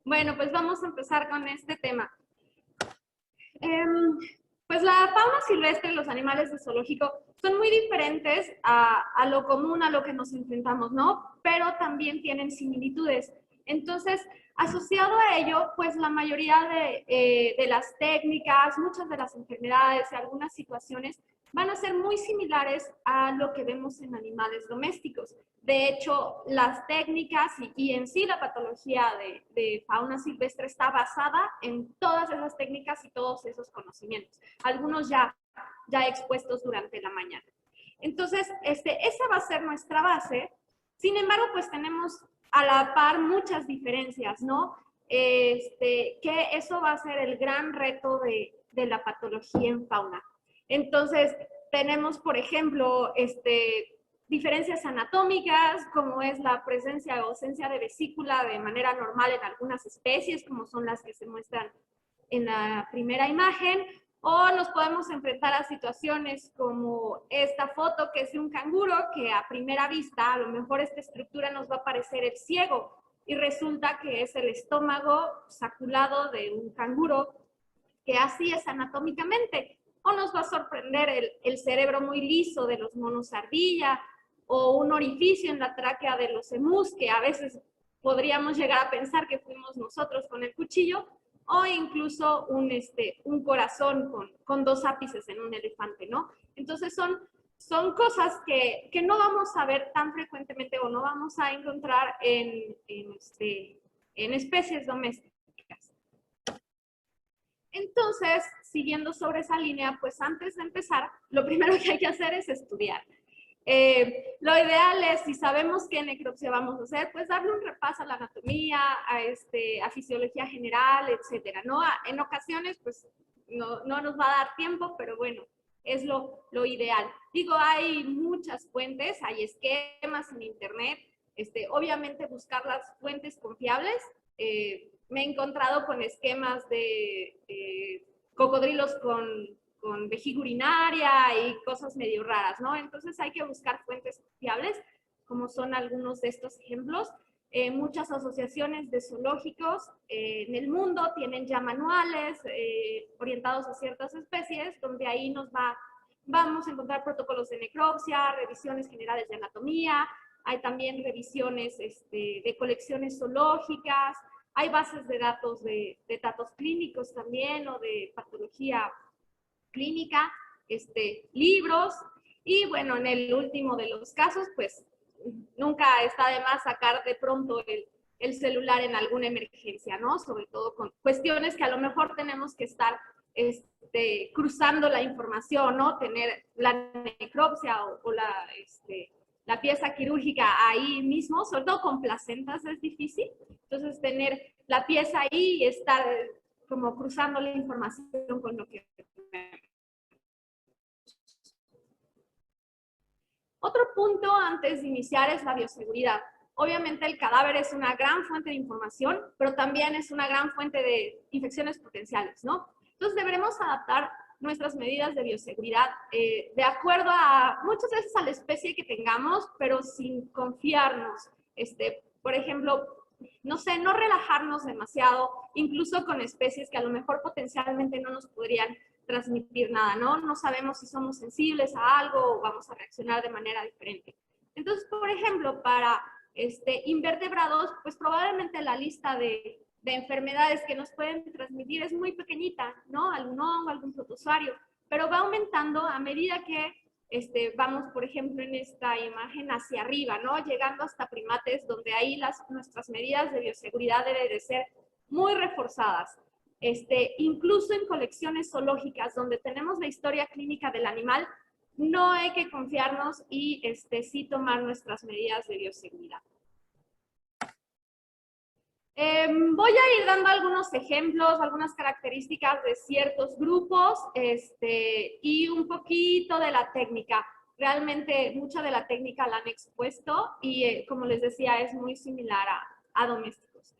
Bueno, pues vamos a empezar con este tema. Pues la fauna silvestre y los animales de zoológico son muy diferentes a lo común, a lo que nos enfrentamos, ¿no? Pero también tienen similitudes. Entonces, asociado a ello, pues la mayoría de las técnicas, muchas de las enfermedades y algunas situaciones van a ser muy similares a lo que vemos en animales domésticos. De hecho, las técnicas y en sí la patología de fauna silvestre está basada en todas esas técnicas y todos esos conocimientos, algunos ya expuestos durante la mañana. Entonces, esa va a ser nuestra base. Sin embargo, pues tenemos a la par muchas diferencias, ¿no? Que eso va a ser el gran reto de la patología en fauna. Entonces, tenemos, por ejemplo, diferencias anatómicas, como es la presencia o ausencia de vesícula de manera normal en algunas especies, como son las que se muestran en la primera imagen, o nos podemos enfrentar a situaciones como esta foto que es de un canguro, que a primera vista a lo mejor esta estructura nos va a parecer el ciego, y resulta que es el estómago saculado de un canguro, que así es anatómicamente. O nos va a sorprender el cerebro muy liso de los monos ardilla, o un orificio en la tráquea de los emús, que a veces podríamos llegar a pensar que fuimos nosotros con el cuchillo, o incluso un corazón con dos ápices en un elefante, ¿no? Entonces son cosas que no vamos a ver tan frecuentemente o no vamos a encontrar en especies domésticas. Entonces, siguiendo sobre esa línea, pues antes de empezar, lo primero que hay que hacer es estudiar. Lo ideal es, si sabemos qué necropsia vamos a hacer, pues darle un repaso a la anatomía, a fisiología general, etcétera, ¿no? En ocasiones, pues, no nos va a dar tiempo, pero bueno, es lo ideal. Digo, hay muchas fuentes, hay esquemas en internet, obviamente buscar las fuentes confiables. Me he encontrado con esquemas de cocodrilos con vejiga urinaria y cosas medio raras, ¿no? Entonces hay que buscar fuentes fiables, como son algunos de estos ejemplos. Muchas asociaciones de zoológicos en el mundo tienen ya manuales orientados a ciertas especies, donde ahí vamos a encontrar protocolos de necropsia, revisiones generales de anatomía, hay también revisiones de colecciones zoológicas, hay bases de datos de datos clínicos también o de patología clínica, libros, y bueno, en el último de los casos, pues nunca está de más sacar de pronto el celular en alguna emergencia, ¿no? Sobre todo con cuestiones que a lo mejor tenemos que estar cruzando la información, ¿no? Tener la necropsia o la pieza quirúrgica ahí mismo, sobre todo con placentas es difícil. Entonces, tener la pieza ahí y estar como cruzando la información con lo que... Otro punto antes de iniciar es la bioseguridad. Obviamente el cadáver es una gran fuente de información, pero también es una gran fuente de infecciones potenciales, ¿no? Entonces deberemos adaptar nuestras medidas de bioseguridad de acuerdo a muchas veces a la especie que tengamos, pero sin confiarnos. Por ejemplo, no sé, no relajarnos demasiado, incluso con especies que a lo mejor potencialmente no nos podrían transmitir nada, ¿no? No sabemos si somos sensibles a algo o vamos a reaccionar de manera diferente. Entonces, por ejemplo, para invertebrados, pues probablemente la lista de enfermedades que nos pueden transmitir es muy pequeñita, ¿no? Algún hongo, algún protozoario, pero va aumentando a medida que vamos, por ejemplo, en esta imagen hacia arriba, ¿no? Llegando hasta primates, donde ahí nuestras medidas de bioseguridad deben de ser muy reforzadas. Incluso en colecciones zoológicas, donde tenemos la historia clínica del animal, no hay que confiarnos y sí tomar nuestras medidas de bioseguridad. Voy a ir dando algunos ejemplos, algunas características de ciertos grupos y un poquito de la técnica. Realmente mucha de la técnica la han expuesto y como les decía es muy similar a domésticos.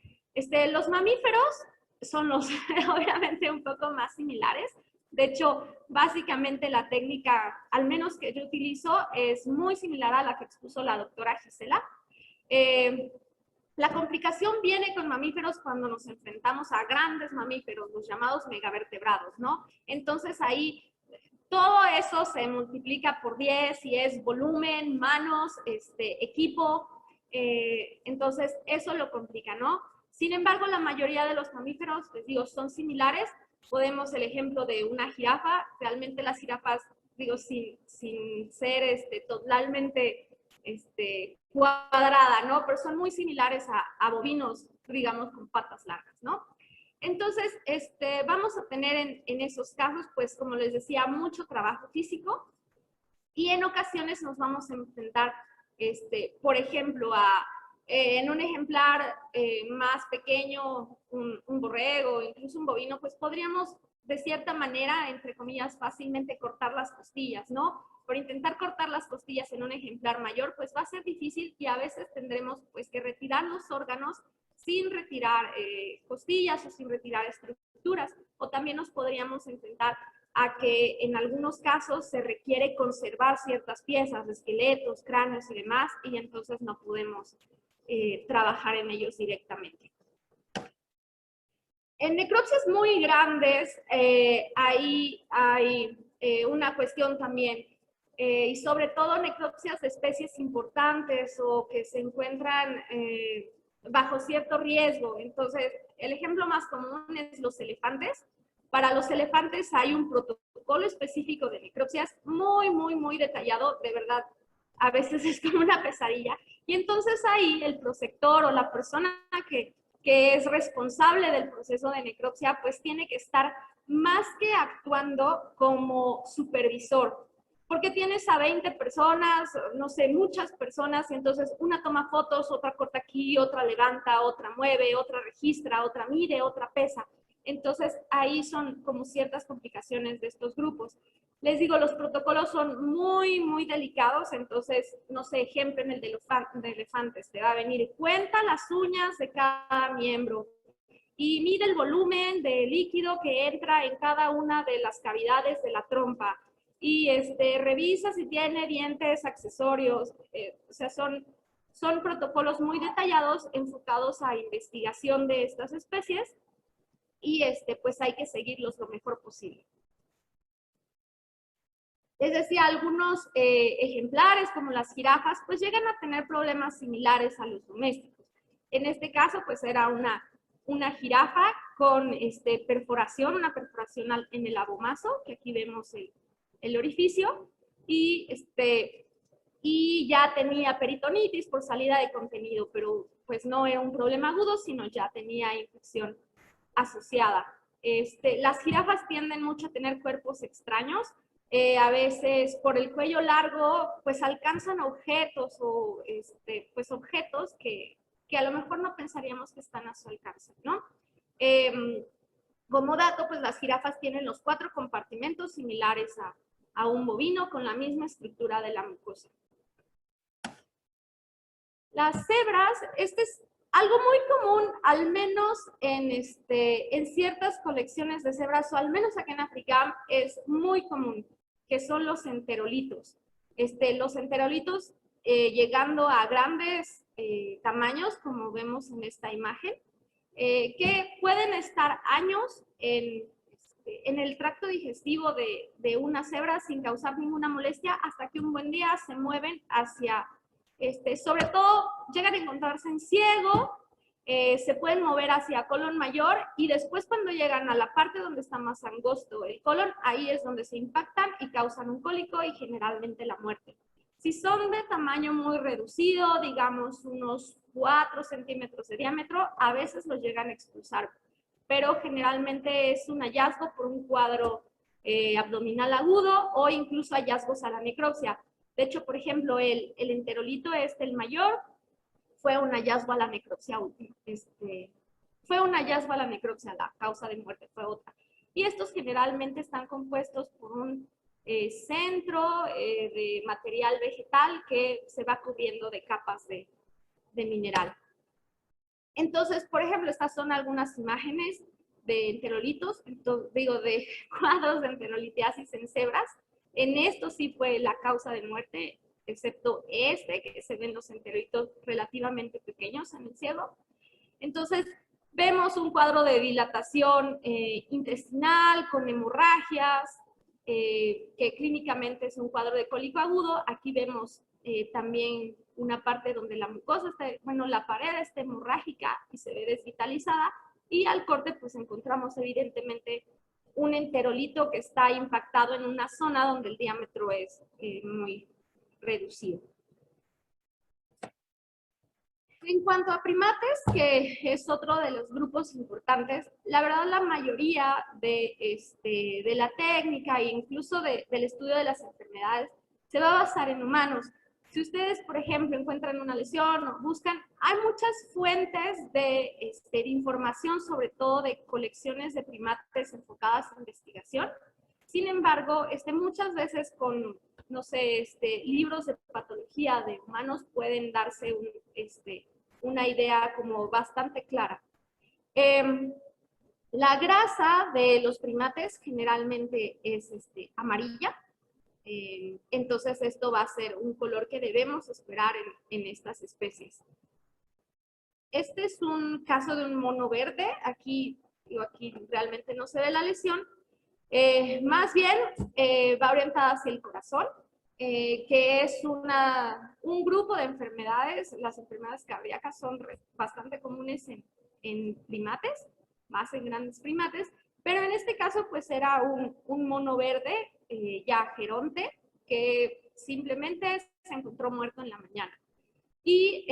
Los mamíferos son los obviamente un poco más similares. De hecho, básicamente la técnica, al menos que yo utilizo, es muy similar a la que expuso la doctora Gisela. La complicación viene con mamíferos cuando nos enfrentamos a grandes mamíferos, los llamados megavertebrados, ¿no? Entonces ahí todo eso se multiplica por 10 y es volumen, manos, equipo, entonces eso lo complica, ¿no? Sin embargo, la mayoría de los mamíferos, les digo, son similares. Podemos el ejemplo de una jirafa, realmente las jirafas, digo, sin ser totalmente cuadrada, ¿no? Pero son muy similares a bovinos, digamos, con patas largas, ¿no? Entonces, vamos a tener en esos casos, pues, como les decía, mucho trabajo físico y en ocasiones nos vamos a enfrentar, por ejemplo, en un ejemplar más pequeño, un borrego, incluso un bovino, pues podríamos, de cierta manera, entre comillas, fácilmente cortar las costillas, ¿no? Por intentar cortar las costillas en un ejemplar mayor, pues va a ser difícil y a veces tendremos pues que retirar los órganos sin retirar costillas o sin retirar estructuras. O también nos podríamos enfrentar a que en algunos casos se requiere conservar ciertas piezas, esqueletos, cráneos y demás, y entonces no podemos trabajar en ellos directamente. En necropsias muy grandes, ahí hay una cuestión también, y sobre todo necropsias de especies importantes o que se encuentran bajo cierto riesgo. Entonces, el ejemplo más común es los elefantes. Para los elefantes hay un protocolo específico de necropsias muy detallado, de verdad, a veces es como una pesadilla. Y entonces ahí el prosector o la persona que es responsable del proceso de necropsia, pues tiene que estar más que actuando como supervisor, porque tienes a 20 personas, no sé, muchas personas, y entonces una toma fotos, otra corta aquí, otra levanta, otra mueve, otra registra, otra mide, otra pesa. Entonces ahí son como ciertas complicaciones de estos grupos. Les digo, los protocolos son muy delicados, entonces, no sé, ejemplo en el de elefantes, te va a venir, cuenta las uñas de cada miembro y mide el volumen de líquido que entra en cada una de las cavidades de la trompa y revisa si tiene dientes accesorios, o sea, son protocolos muy detallados enfocados a investigación de estas especies y pues hay que seguirlos lo mejor posible. Es decir, algunos ejemplares, como las jirafas, pues llegan a tener problemas similares a los domésticos. En este caso, pues era una jirafa con perforación, una perforación en el abomazo, que aquí vemos el orificio, y ya tenía peritonitis por salida de contenido, pero pues no era un problema agudo, sino ya tenía infección asociada. Las jirafas tienden mucho a tener cuerpos extraños, a veces por el cuello largo, pues alcanzan objetos o pues objetos que a lo mejor no pensaríamos que están a su alcance, ¿no? Como dato, pues las jirafas tienen los 4 compartimentos similares a un bovino con la misma estructura de la mucosa. Las cebras, es algo muy común, al menos en ciertas colecciones de cebras, o al menos aquí en África, es muy común, que son los enterolitos. Los enterolitos llegando a grandes tamaños, como vemos en esta imagen, que pueden estar años en el tracto digestivo de una cebra sin causar ninguna molestia, hasta que un buen día se mueven hacia, sobre todo llegan a encontrarse en ciego, se pueden mover hacia colon mayor y después cuando llegan a la parte donde está más angosto el colon, ahí es donde se impactan y causan un cólico y generalmente la muerte. Si son de tamaño muy reducido, digamos unos 4 centímetros de diámetro, a veces los llegan a expulsar, pero generalmente es un hallazgo por un cuadro abdominal agudo o incluso hallazgos a la necropsia. De hecho, por ejemplo, el enterolito el mayor, fue un hallazgo a la necropsia última. Fue un hallazgo a la necropsia, la causa de muerte fue otra. Y estos generalmente están compuestos por un centro de material vegetal que se va cubriendo de capas de mineral. Entonces, por ejemplo, estas son algunas imágenes de enterolitos, de cuadros de enterolitiasis en cebras. En esto sí fue la causa de muerte, excepto este, que se ven los enteritos relativamente pequeños en el ciego. Entonces, vemos un cuadro de dilatación intestinal con hemorragias, que clínicamente es un cuadro de cólico agudo. Aquí vemos también una parte donde la mucosa está, bueno, la pared está hemorrágica y se ve desvitalizada, y al corte pues encontramos evidentemente un enterolito que está impactado en una zona donde el diámetro es muy reducido. En cuanto a primates, que es otro de los grupos importantes, la verdad la mayoría de la técnica e incluso del estudio de las enfermedades se va a basar en humanos. Si ustedes, por ejemplo, encuentran una lesión o buscan, hay muchas fuentes de información, sobre todo de colecciones de primates enfocadas en investigación. Sin embargo, muchas veces con, no sé, libros de patología de humanos pueden darse una idea como bastante clara. La grasa de los primates generalmente es amarilla, entonces esto va a ser un color que debemos esperar en estas especies. Este es un caso de un mono verde. Aquí realmente no se ve la lesión. Más bien va orientada hacia el corazón, que es un grupo de enfermedades. Las enfermedades cardíacas son bastante comunes en primates, más en grandes primates, pero en este caso pues era un mono verde ya geronte, que simplemente se encontró muerto en la mañana. Y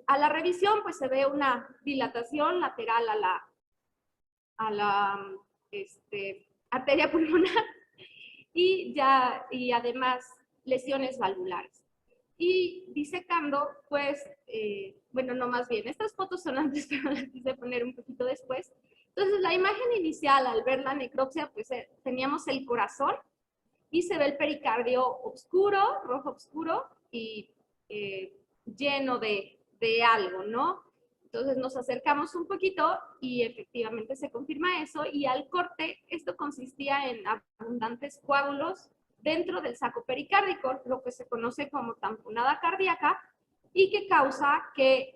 a la revisión pues se ve una dilatación lateral a la arteria pulmonar y además lesiones valvulares. Y disecando, pues, bueno, no, más bien, estas fotos son antes, pero las quise poner un poquito después. Entonces, la imagen inicial, al ver la necropsia, pues teníamos el corazón y se ve el pericardio oscuro, rojo oscuro y lleno de algo, ¿no? Entonces nos acercamos un poquito y efectivamente se confirma eso, y al corte esto consistía en abundantes coágulos dentro del saco pericárdico, lo que se conoce como tamponada cardíaca, y que causa que,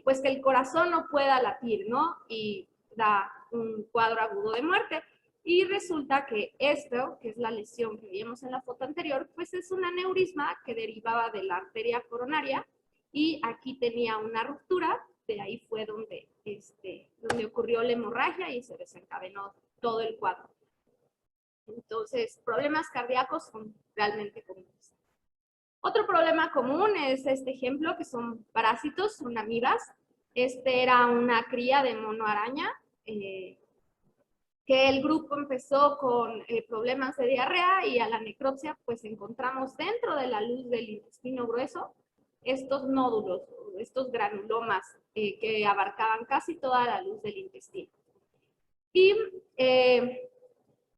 pues que el corazón no pueda latir, ¿no? Y da un cuadro agudo de muerte. Y resulta que esto, que es la lesión que vimos en la foto anterior, pues es un aneurisma que derivaba de la arteria coronaria, y aquí tenía una ruptura. De ahí fue donde ocurrió la hemorragia y se desencadenó todo el cuadro. Entonces, problemas cardíacos son realmente comunes. Otro problema común es este ejemplo, que son parásitos, son amibas. Era una cría de mono araña, que el grupo empezó con problemas de diarrea, y a la necropsia pues encontramos dentro de la luz del intestino grueso estos nódulos, estos granulomas que abarcaban casi toda la luz del intestino. Y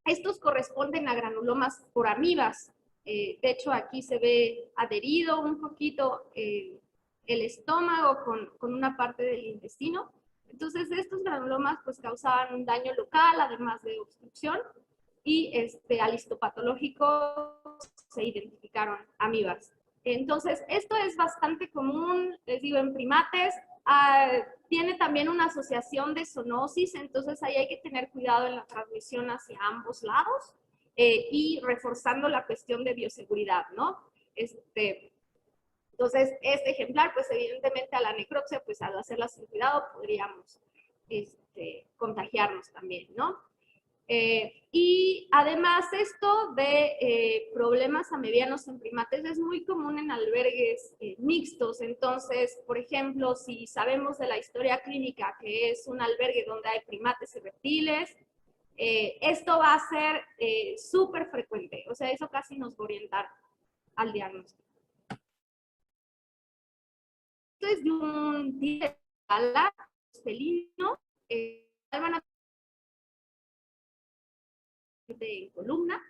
estos corresponden a granulomas por amibas. De hecho, aquí se ve adherido un poquito el estómago con una parte del intestino. Entonces, estos granulomas pues causaban un daño local, además de obstrucción, y al histopatológico se identificaron amibas. Entonces, esto es bastante común, les digo, en primates. Tiene también una asociación de zoonosis, entonces ahí hay que tener cuidado en la transmisión hacia ambos lados, y reforzando la cuestión de bioseguridad, ¿no? Entonces, este ejemplar, pues evidentemente a la necropsia, pues al hacerla sin cuidado, podríamos contagiarnos también, ¿no? Y además esto de problemas amebianos en primates es muy común en albergues mixtos. Entonces, por ejemplo, si sabemos de la historia clínica que es un albergue donde hay primates y reptiles, esto va a ser súper frecuente. O sea, eso casi nos va a orientar al diagnóstico. Esto es de un tipo de ala felino, de columna,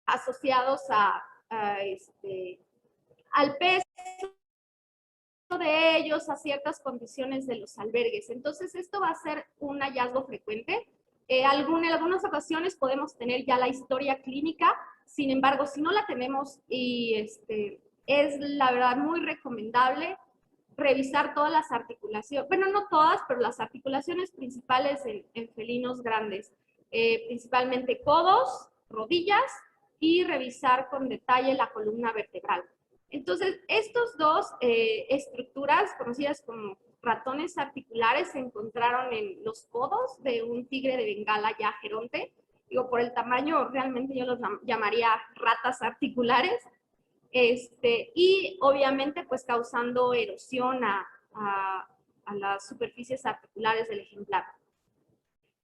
asociados al peso de ellos, a ciertas condiciones de los albergues. Entonces, esto va a ser un hallazgo frecuente. En algunas ocasiones podemos tener ya la historia clínica, sin embargo, si no la tenemos, y es la verdad muy recomendable revisar todas las articulaciones, bueno, no todas, pero las articulaciones principales en felinos grandes, principalmente codos, rodillas, y revisar con detalle la columna vertebral. Entonces, estos dos estructuras, conocidas como ratones articulares, se encontraron en los codos de un tigre de Bengala ya geronte. Digo, por el tamaño, realmente yo los llamaría ratas articulares. Y obviamente pues causando erosión a las superficies articulares del ejemplar.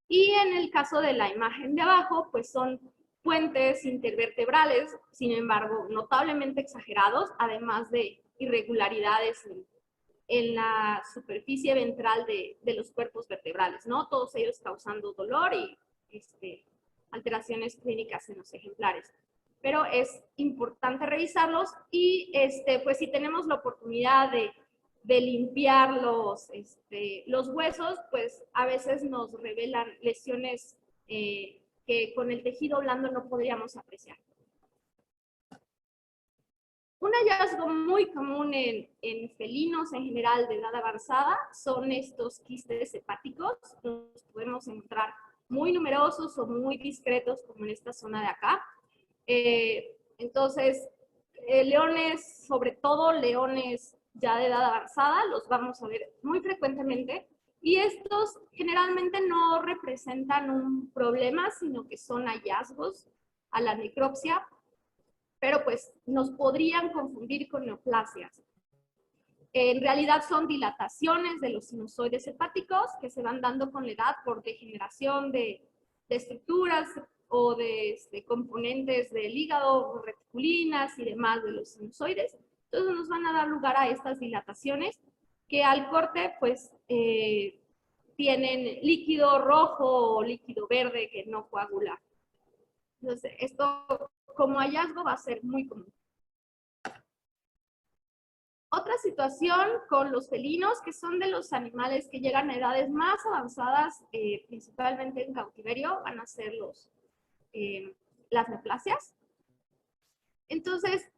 Y en el caso de la imagen de abajo, pues son puentes intervertebrales, sin embargo, notablemente exagerados, además de irregularidades en la superficie ventral de los cuerpos vertebrales, ¿no? Todos ellos causando dolor y alteraciones clínicas en los ejemplares. Pero es importante revisarlos y pues si tenemos la oportunidad de limpiar los huesos, pues a veces nos revelan lesiones que con el tejido blando no podríamos apreciar. Un hallazgo muy común en felinos en general de edad avanzada son estos quistes hepáticos. Los podemos encontrar muy numerosos o muy discretos como en esta zona de acá. Entonces, leones, sobre todo leones ya de edad avanzada, los vamos a ver muy frecuentemente. Y estos generalmente no representan un problema, sino que son hallazgos a la necropsia, pero pues nos podrían confundir con neoplasias. En realidad son dilataciones de los sinusoides hepáticos que se van dando con la edad por degeneración de estructuras o de componentes del hígado, reticulinas y demás de los sinusoides. Entonces nos van a dar lugar a estas dilataciones que al corte pues tienen líquido rojo o líquido verde que no coagula. Entonces esto como hallazgo va a ser muy común. Otra situación con los felinos, que son de los animales que llegan a edades más avanzadas, principalmente en cautiverio, van a ser las neoplasias. Entonces,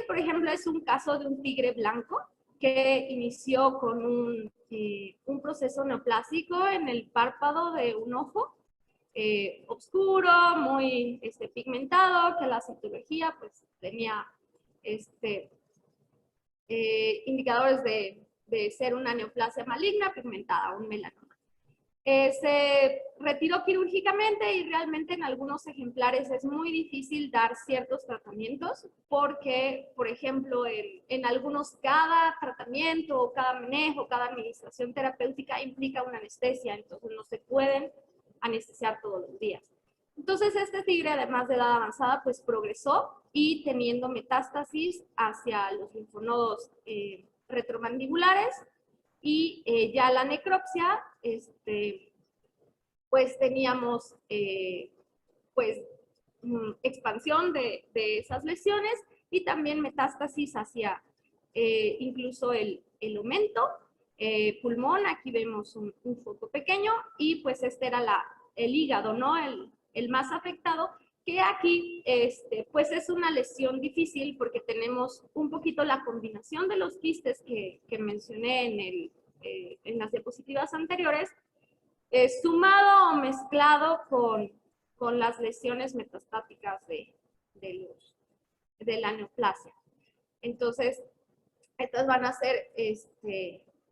por ejemplo, es un caso de un tigre blanco que inició con un proceso neoplásico en el párpado de un ojo, oscuro, muy pigmentado, que la citología pues tenía indicadores de ser una neoplasia maligna pigmentada, un melanoma. Se retiró quirúrgicamente y realmente en algunos ejemplares es muy difícil dar ciertos tratamientos porque, por ejemplo, en algunos cada tratamiento o cada manejo, cada administración terapéutica implica una anestesia, entonces no se pueden anestesiar todos los días. Entonces este tigre, además de edad avanzada, pues progresó y teniendo metástasis hacia los linfonodos retromandibulares y ya la necropsia, pues teníamos pues expansión de esas lesiones y también metástasis hacia incluso el omento, pulmón, aquí vemos un foco pequeño y pues este era el hígado, ¿no? El más afectado, que aquí pues es una lesión difícil porque tenemos un poquito la combinación de los quistes que mencioné en las diapositivas anteriores, sumado o mezclado con las lesiones metastáticas de la neoplasia. Entonces, estas van a ser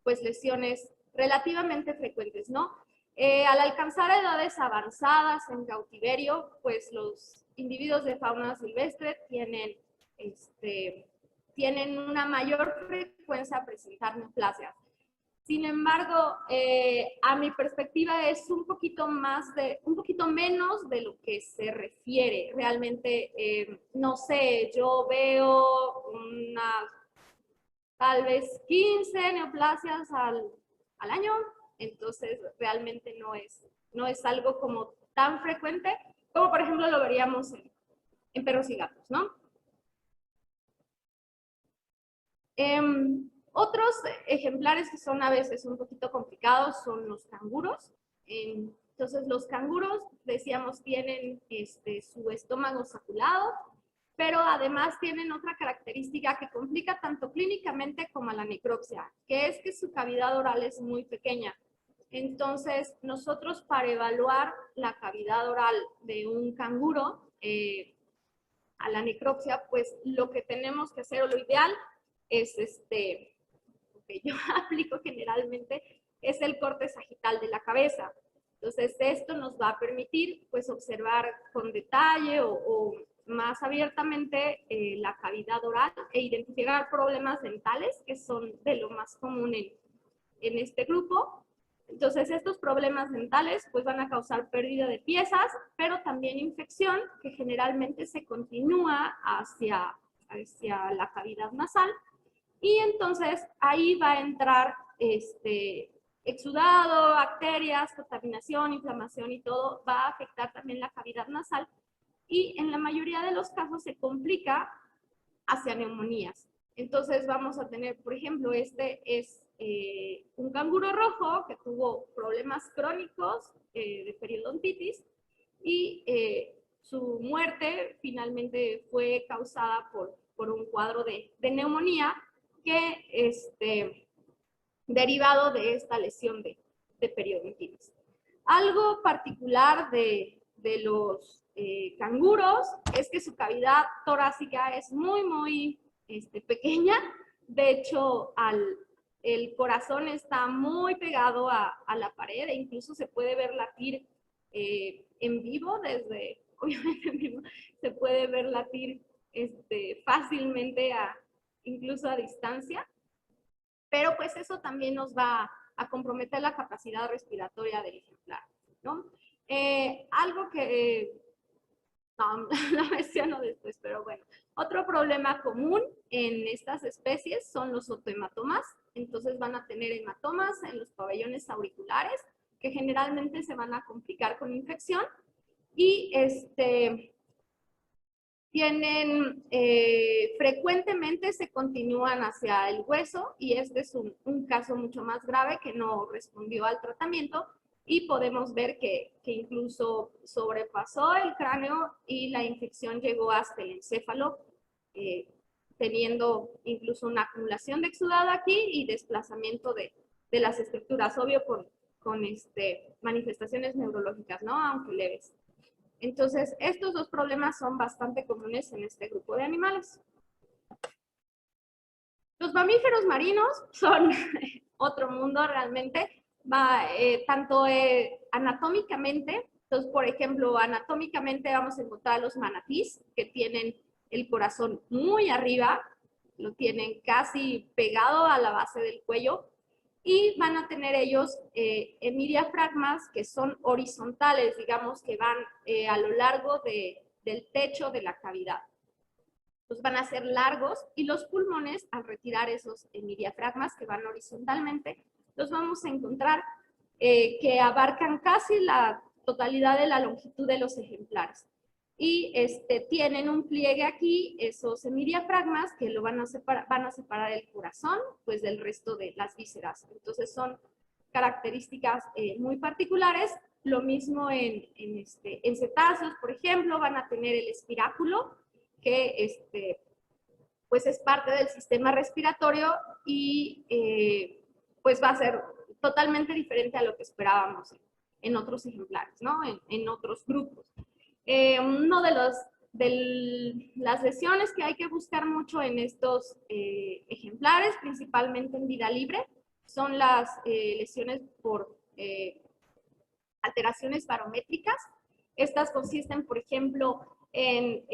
pues lesiones relativamente frecuentes, ¿no? Al alcanzar edades avanzadas en cautiverio, pues los individuos de fauna silvestre tienen una mayor frecuencia a presentar neoplasias. Sin embargo, a mi perspectiva es un poquito menos de lo que se refiere. Realmente, no sé, yo veo tal vez 15 neoplasias al año, entonces realmente no es algo como tan frecuente como por ejemplo lo veríamos en perros y gatos, ¿no? Otros ejemplares que son a veces un poquito complicados son los canguros. Entonces, los canguros, decíamos, tienen su estómago saculado, pero además tienen otra característica que complica tanto clínicamente como a la necropsia, que es que su cavidad oral es muy pequeña. Entonces, nosotros para evaluar la cavidad oral de un canguro a la necropsia, pues lo que tenemos que hacer, o lo ideal, es que yo aplico generalmente, es el corte sagital de la cabeza. Entonces, esto nos va a permitir, pues, observar con detalle o más abiertamente la cavidad oral e identificar problemas dentales, que son de lo más común en este grupo. Entonces, estos problemas dentales pues van a causar pérdida de piezas, pero también infección, que generalmente se continúa hacia la cavidad nasal. Y entonces ahí va a entrar exudado, bacterias, contaminación, inflamación y todo, va a afectar también la cavidad nasal. Y en la mayoría de los casos se complica hacia neumonías. Entonces vamos a tener, por ejemplo, este es un canguro rojo que tuvo problemas crónicos de periodontitis y su muerte finalmente fue causada por un cuadro de neumonía que derivado de esta lesión de periodontitis. Algo particular de los canguros es que su cavidad torácica es muy pequeña. De hecho, el corazón está muy pegado a la pared e incluso se puede ver latir en vivo, obviamente en vivo, se puede ver latir fácilmente incluso a distancia. Pero pues eso también nos va a comprometer la capacidad respiratoria del ejemplar, ¿no? Algo que no, lo menciono después, pero bueno. Otro problema común en estas especies son los otohematomas. Entonces van a tener hematomas en los pabellones auriculares que generalmente se van a complicar con infección y frecuentemente se continúan hacia el hueso y este es un caso mucho más grave que no respondió al tratamiento y podemos ver que incluso sobrepasó el cráneo y la infección llegó hasta el encéfalo, teniendo incluso una acumulación de exudado aquí y desplazamiento de las estructuras, obvio con manifestaciones neurológicas, ¿no? Aunque leves. Entonces, estos dos problemas son bastante comunes en este grupo de animales. Los mamíferos marinos son otro mundo realmente, tanto anatómicamente. Entonces, por ejemplo, anatómicamente vamos a encontrar los manatís, que tienen el corazón muy arriba, lo tienen casi pegado a la base del cuello, y van a tener ellos hemidiafragmas que son horizontales, digamos que van a lo largo del techo de la cavidad. Entonces van a ser largos y los pulmones, al retirar esos hemidiafragmas que van horizontalmente, los vamos a encontrar que abarcan casi la totalidad de la longitud de los ejemplares. Y tienen un pliegue aquí, esos hemidiafragmas, que lo van a separar el corazón pues, del resto de las vísceras. Entonces son características muy particulares. Lo mismo en cetáceos, por ejemplo, van a tener el espiráculo, que pues es parte del sistema respiratorio y pues va a ser totalmente diferente a lo que esperábamos en otros ejemplares, ¿no? En otros grupos. Uno de las lesiones que hay que buscar mucho en estos ejemplares, principalmente en vida libre, son las lesiones por alteraciones barométricas. Estas consisten, por ejemplo, en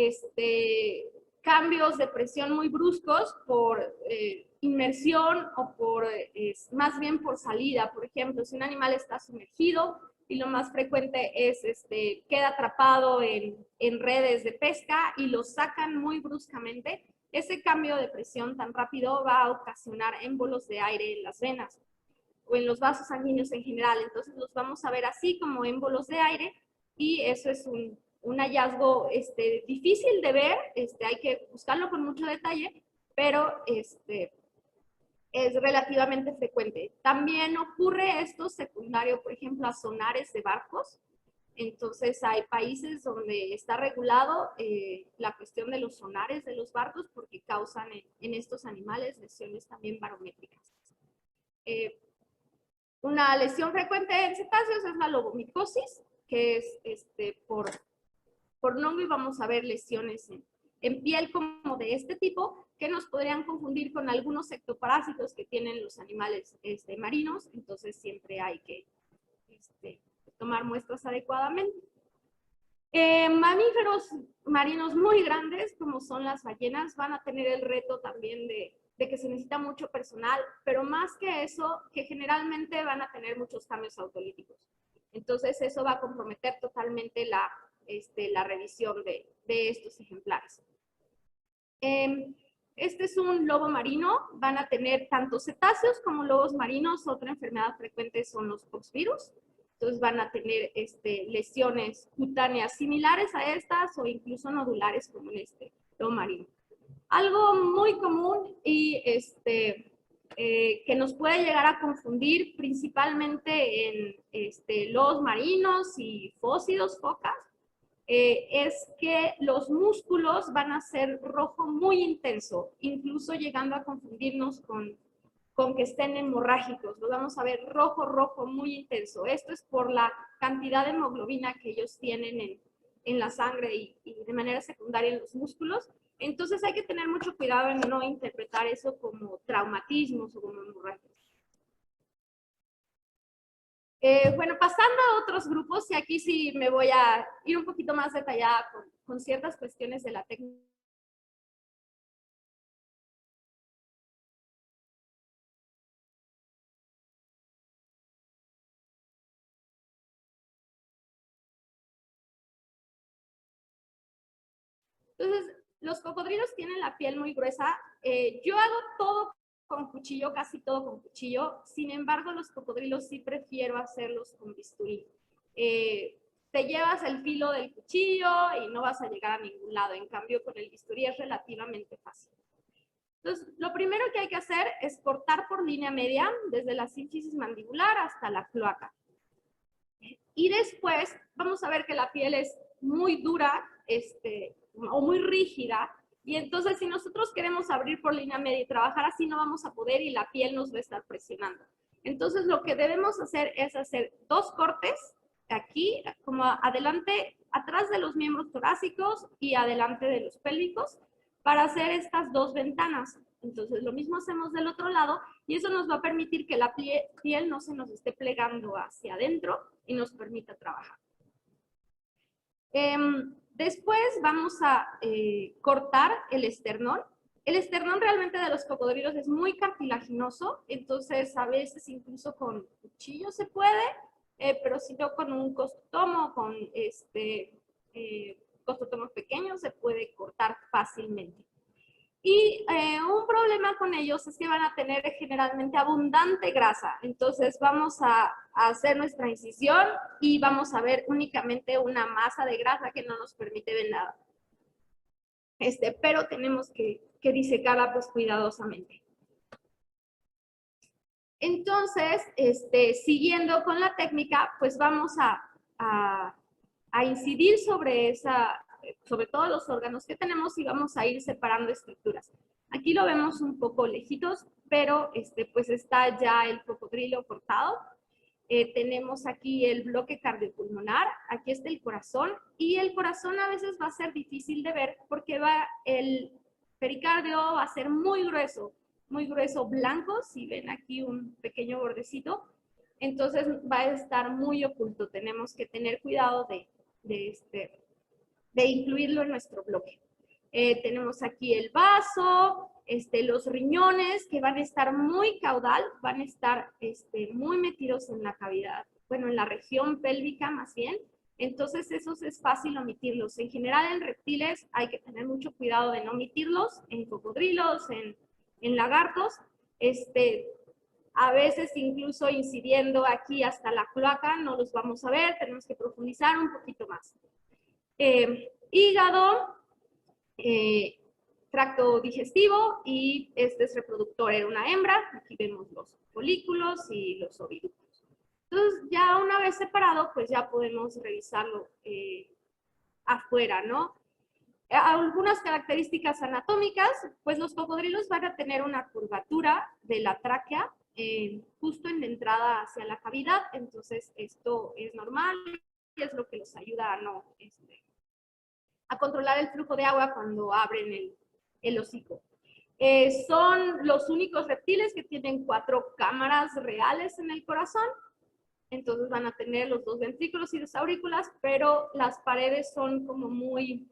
cambios de presión muy bruscos por inmersión o más bien por salida. Por ejemplo, si un animal está sumergido y lo más frecuente es queda atrapado en redes de pesca y lo sacan muy bruscamente, ese cambio de presión tan rápido va a ocasionar émbolos de aire en las venas o en los vasos sanguíneos en general. Entonces los vamos a ver así como émbolos de aire y eso es un hallazgo difícil de ver, hay que buscarlo con mucho detalle, pero es relativamente frecuente. También ocurre esto secundario, por ejemplo, a sonares de barcos. Entonces hay países donde está regulado la cuestión de los sonares de los barcos porque causan en estos animales lesiones también barométricas. Una lesión frecuente en cetáceos es la lobomicosis, que es por hongo, y vamos a ver lesiones en piel como de este tipo, que nos podrían confundir con algunos ectoparásitos que tienen los animales marinos, entonces siempre hay que tomar muestras adecuadamente. Mamíferos marinos muy grandes, como son las ballenas, van a tener el reto también de que se necesita mucho personal, pero más que eso, que generalmente van a tener muchos cambios autolíticos. Entonces eso va a comprometer totalmente la revisión de estos ejemplares. Este es un lobo marino, van a tener tanto cetáceos como lobos marinos. Otra enfermedad frecuente son los poxvirus. Entonces van a tener lesiones cutáneas similares a estas o incluso nodulares como en este lobo marino. Algo muy común y que nos puede llegar a confundir principalmente en lobos marinos y fósidos, focas, es que los músculos van a ser rojo muy intenso, incluso llegando a confundirnos con que estén hemorrágicos. Los vamos a ver rojo, rojo, muy intenso. Esto es por la cantidad de hemoglobina que ellos tienen en la sangre y de manera secundaria en los músculos. Entonces hay que tener mucho cuidado en no interpretar eso como traumatismos o como hemorragias. Bueno, pasando a otros grupos, y aquí sí me voy a ir un poquito más detallada con ciertas cuestiones de la técnica. Entonces, los cocodrilos tienen la piel muy gruesa. Yo hago todo con cuchillo, casi todo con cuchillo. Sin embargo, los cocodrilos sí prefiero hacerlos con bisturí. Te llevas el filo del cuchillo y no vas a llegar a ningún lado. En cambio, con el bisturí es relativamente fácil. Entonces, lo primero que hay que hacer es cortar por línea media, desde la sínfisis mandibular hasta la cloaca. Y después vamos a ver que la piel es muy dura o muy rígida, y entonces si nosotros queremos abrir por línea media y trabajar así no vamos a poder y la piel nos va a estar presionando. Entonces lo que debemos hacer es hacer dos cortes aquí, como adelante, atrás de los miembros torácicos y adelante de los pélvicos, para hacer estas dos ventanas. Entonces lo mismo hacemos del otro lado y eso nos va a permitir que la piel no se nos esté plegando hacia adentro y nos permita trabajar. Después vamos a cortar el esternón. El esternón realmente de los cocodrilos es muy cartilaginoso, entonces a veces incluso con cuchillo se puede, pero si no con un costotomo, con costotomos pequeños se puede cortar fácilmente. Y un problema con ellos es que van a tener generalmente abundante grasa. Entonces vamos a hacer nuestra incisión y vamos a ver únicamente una masa de grasa que no nos permite ver nada. Pero tenemos que disecarla pues cuidadosamente. Entonces, siguiendo con la técnica, pues vamos a incidir sobre todos los órganos que tenemos y vamos a ir separando estructuras. Aquí lo vemos un poco lejitos, pero pues está ya el cocodrilo cortado. Tenemos aquí el bloque cardiopulmonar, aquí está el corazón, y el corazón a veces va a ser difícil de ver porque el pericardio va a ser muy grueso blanco, si ven aquí un pequeño bordecito, entonces va a estar muy oculto. Tenemos que tener cuidado de incluirlo en nuestro bloque. Tenemos aquí el vaso, los riñones que van a estar muy caudal, van a estar muy metidos en la cavidad, bueno, en la región pélvica más bien. Entonces esos es fácil omitirlos. En general en reptiles hay que tener mucho cuidado de no omitirlos, en cocodrilos, en lagartos, a veces incluso incidiendo aquí hasta la cloaca no los vamos a ver, tenemos que profundizar un poquito más. Hígado, tracto digestivo y este es reproductor, era una hembra. Aquí vemos los folículos y los oviductos. Entonces, ya una vez separado, pues ya podemos revisarlo afuera, ¿no? Algunas características anatómicas, pues los cocodrilos van a tener una curvatura de la tráquea justo en la entrada hacia la cavidad, entonces esto es normal y es lo que los ayuda a no a controlar el flujo de agua cuando abren el hocico. Son los únicos reptiles que tienen 4 cámaras reales en el corazón, entonces van a tener los 2 ventrículos y 2 aurículas, pero las paredes son como muy,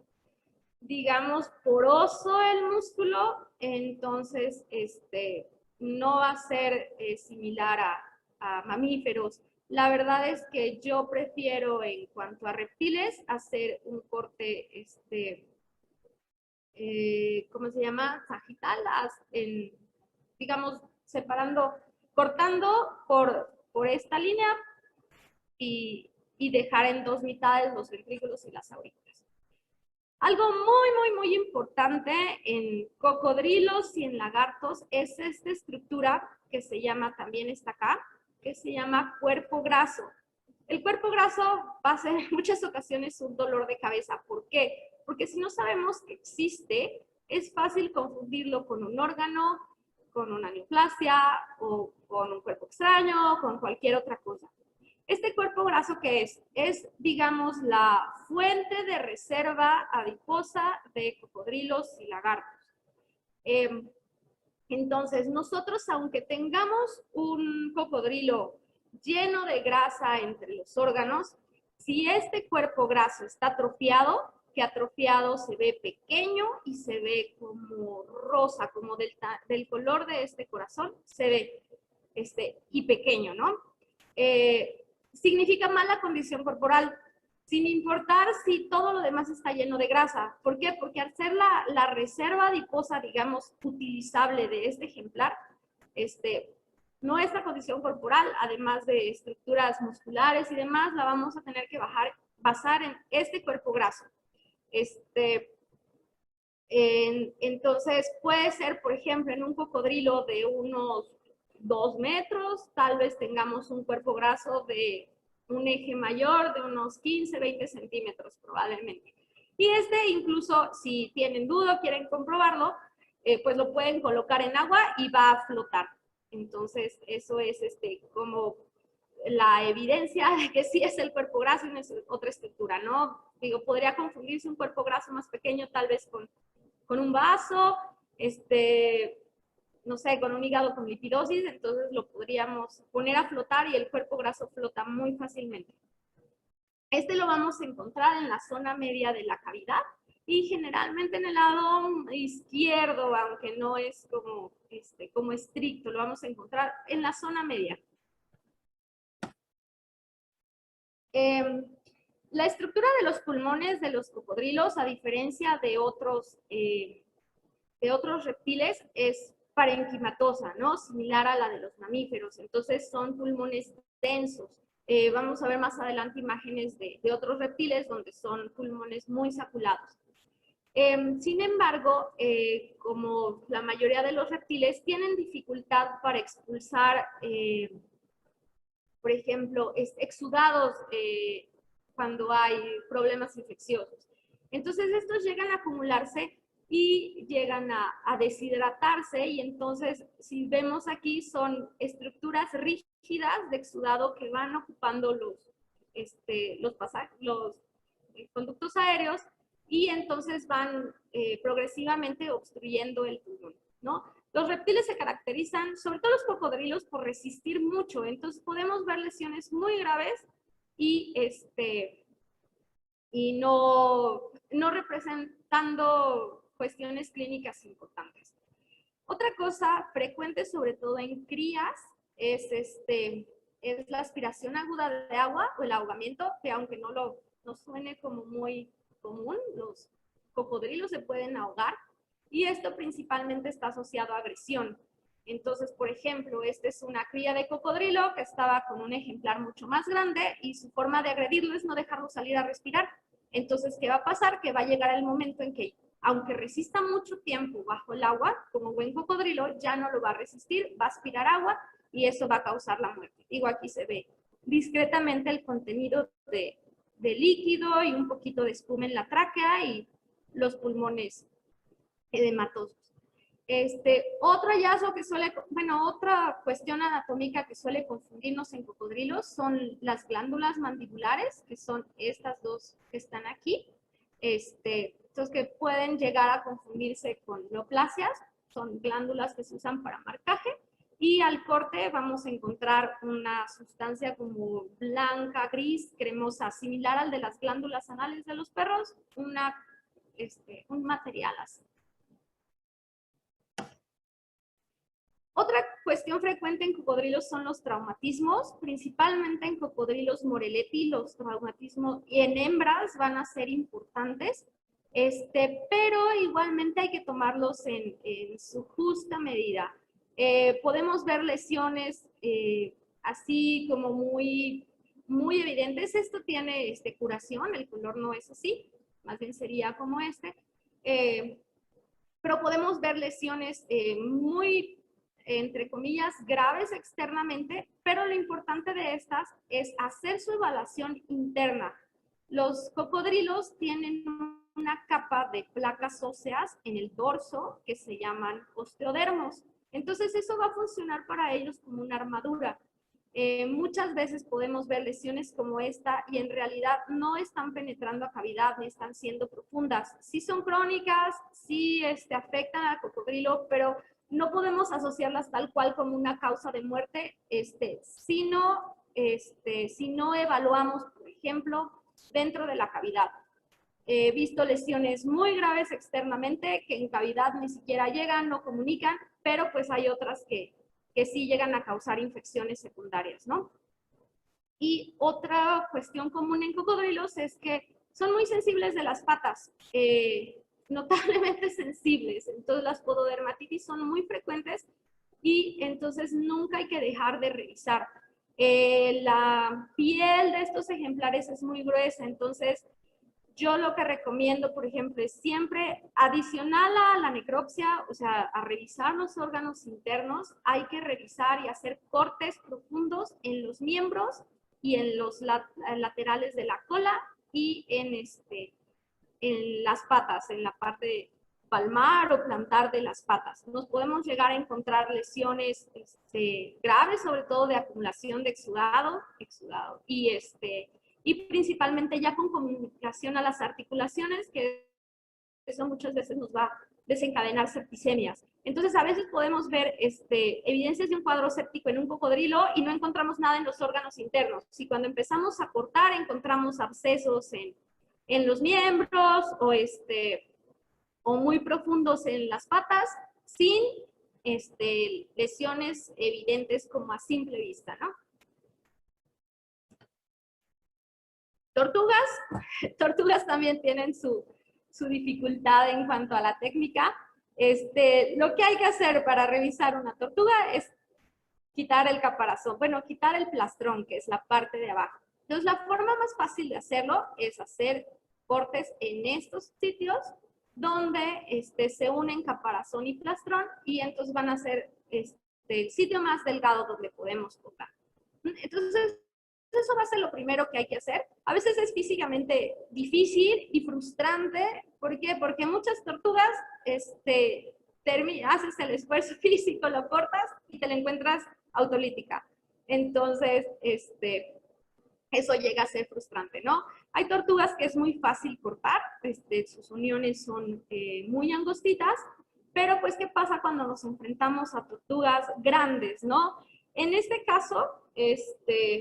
digamos, poroso el músculo, entonces no va a ser similar a mamíferos. La verdad es que yo prefiero, en cuanto a reptiles, hacer un corte, ¿cómo se llama? Sagital, digamos, separando, cortando por esta línea y dejar en 2 mitades los ventrículos y las aurículas. Algo muy importante en cocodrilos y en lagartos es esta estructura que se llama, también está acá, que se llama cuerpo graso. El cuerpo graso va a ser en muchas ocasiones un dolor de cabeza. ¿Por qué? Porque si no sabemos que existe, es fácil confundirlo con un órgano, con una neoplasia o con un cuerpo extraño o con cualquier otra cosa. Este cuerpo graso, ¿qué es? Es, digamos, la fuente de reserva adiposa de cocodrilos y lagartos. Entonces, nosotros, aunque tengamos un cocodrilo lleno de grasa entre los órganos, si este cuerpo graso está atrofiado, que atrofiado se ve pequeño y se ve como rosa, como del color de este corazón, se ve y pequeño, ¿no? Significa mala condición corporal, sin importar si todo lo demás está lleno de grasa. ¿Por qué? Porque al ser la reserva adiposa, digamos, utilizable de este ejemplar, nuestra condición corporal, además de estructuras musculares y demás, la vamos a tener que basar en este cuerpo graso. Entonces, puede ser, por ejemplo, en un cocodrilo de unos 2 metros, tal vez tengamos un cuerpo graso de un eje mayor de unos 15, 20 centímetros probablemente. Y incluso, si tienen duda o quieren comprobarlo, pues lo pueden colocar en agua y va a flotar. Entonces, eso es como la evidencia de que sí es el cuerpo graso y no es otra estructura, ¿no? Digo, podría confundirse un cuerpo graso más pequeño tal vez con un vaso, no sé, con un hígado con lipidosis, entonces lo podríamos poner a flotar y el cuerpo graso flota muy fácilmente. Lo vamos a encontrar en la zona media de la cavidad y generalmente en el lado izquierdo, aunque no es como estricto, lo vamos a encontrar en la zona media. La estructura de los pulmones de los cocodrilos, a diferencia de otros reptiles, es parenquimatosa, ¿no? Similar a la de los mamíferos. Entonces son pulmones densos. Vamos a ver más adelante imágenes de otros reptiles donde son pulmones muy saculados. Sin embargo, como la mayoría de los reptiles tienen dificultad para expulsar, por ejemplo, exudados cuando hay problemas infecciosos. Entonces estos llegan a acumularse y llegan a deshidratarse y entonces si vemos aquí son estructuras rígidas de exudado que van ocupando los conductos aéreos y entonces van progresivamente obstruyendo el pulmón, ¿no? Los reptiles se caracterizan, sobre todo los cocodrilos, por resistir mucho, entonces podemos ver lesiones muy graves y no representando cuestiones clínicas importantes. Otra cosa frecuente, sobre todo en crías, es la aspiración aguda de agua o el ahogamiento, que aunque no suene como muy común, los cocodrilos se pueden ahogar y esto principalmente está asociado a agresión. Entonces, por ejemplo, esta es una cría de cocodrilo que estaba con un ejemplar mucho más grande y su forma de agredirlo es no dejarlo salir a respirar. Entonces, ¿qué va a pasar? Que va a llegar el momento en que aunque resista mucho tiempo bajo el agua, como buen cocodrilo, ya no lo va a resistir, va a aspirar agua y eso va a causar la muerte. Digo, aquí se ve discretamente el contenido de líquido y un poquito de espuma en la tráquea y los pulmones edematosos. Otro hallazgo que suele, bueno, otra cuestión anatómica que suele confundirnos en cocodrilos son las glándulas mandibulares, que son estas dos que están aquí. Entonces, que pueden llegar a confundirse con neoplasias, son glándulas que se usan para marcaje, y al corte vamos a encontrar una sustancia como blanca, gris, cremosa, similar al de las glándulas anales de los perros, un material así. Otra cuestión frecuente en cocodrilos son los traumatismos, principalmente en cocodrilos Morelletti, los traumatismos y en hembras van a ser importantes, pero igualmente hay que tomarlos en su justa medida. Podemos ver lesiones así como muy evidentes. Esto tiene curación, el color no es así, más bien sería como pero podemos ver lesiones muy, entre comillas, graves externamente, pero lo importante de estas es hacer su evaluación interna. Los cocodrilos tienen una capa de placas óseas en el dorso que se llaman osteodermos. Entonces eso va a funcionar para ellos como una armadura. Muchas veces podemos ver lesiones como esta y en realidad no están penetrando a cavidad ni están siendo profundas. Sí son crónicas, sí afectan al cocodrilo, pero no podemos asociarlas tal cual como una causa de muerte si no evaluamos, por ejemplo, dentro de la cavidad. He visto lesiones muy graves externamente que en cavidad ni siquiera llegan, no comunican, pero pues hay otras que sí llegan a causar infecciones secundarias, ¿no? Y otra cuestión común en cocodrilos es que son muy sensibles de las patas, notablemente sensibles. Entonces las pododermatitis son muy frecuentes y entonces nunca hay que dejar de revisar. La piel de estos ejemplares es muy gruesa, entonces yo lo que recomiendo, por ejemplo, es siempre adicional a la necropsia, o sea, a revisar los órganos internos, hay que revisar y hacer cortes profundos en los miembros y en los laterales de la cola y en las patas, en la parte palmar o plantar de las patas. Nos podemos llegar a encontrar lesiones graves, sobre todo de acumulación de exudado y principalmente ya con comunicación a las articulaciones, que eso muchas veces nos va a desencadenar septicemias. Entonces, a veces podemos ver evidencias de un cuadro séptico en un cocodrilo y no encontramos nada en los órganos internos. Si cuando empezamos a cortar encontramos abscesos en los miembros o muy profundos en las patas, sin lesiones evidentes como a simple vista, ¿no? Tortugas también tienen su dificultad en cuanto a la técnica. Lo que hay que hacer para revisar una tortuga es quitar el caparazón, bueno, quitar el plastrón, que es la parte de abajo. Entonces, la forma más fácil de hacerlo es hacer cortes en estos sitios donde se unen caparazón y plastrón y entonces van a ser el sitio más delgado donde podemos cortar. Entonces, eso va a ser lo primero que hay que hacer. A veces es físicamente difícil y frustrante. ¿Por qué? Porque muchas tortugas haces el esfuerzo físico, lo cortas y te la encuentras autolítica. Entonces, eso llega a ser frustrante, ¿no? Hay tortugas que es muy fácil cortar, sus uniones son muy angostitas, pero pues, ¿qué pasa cuando nos enfrentamos a tortugas grandes, no? En este caso,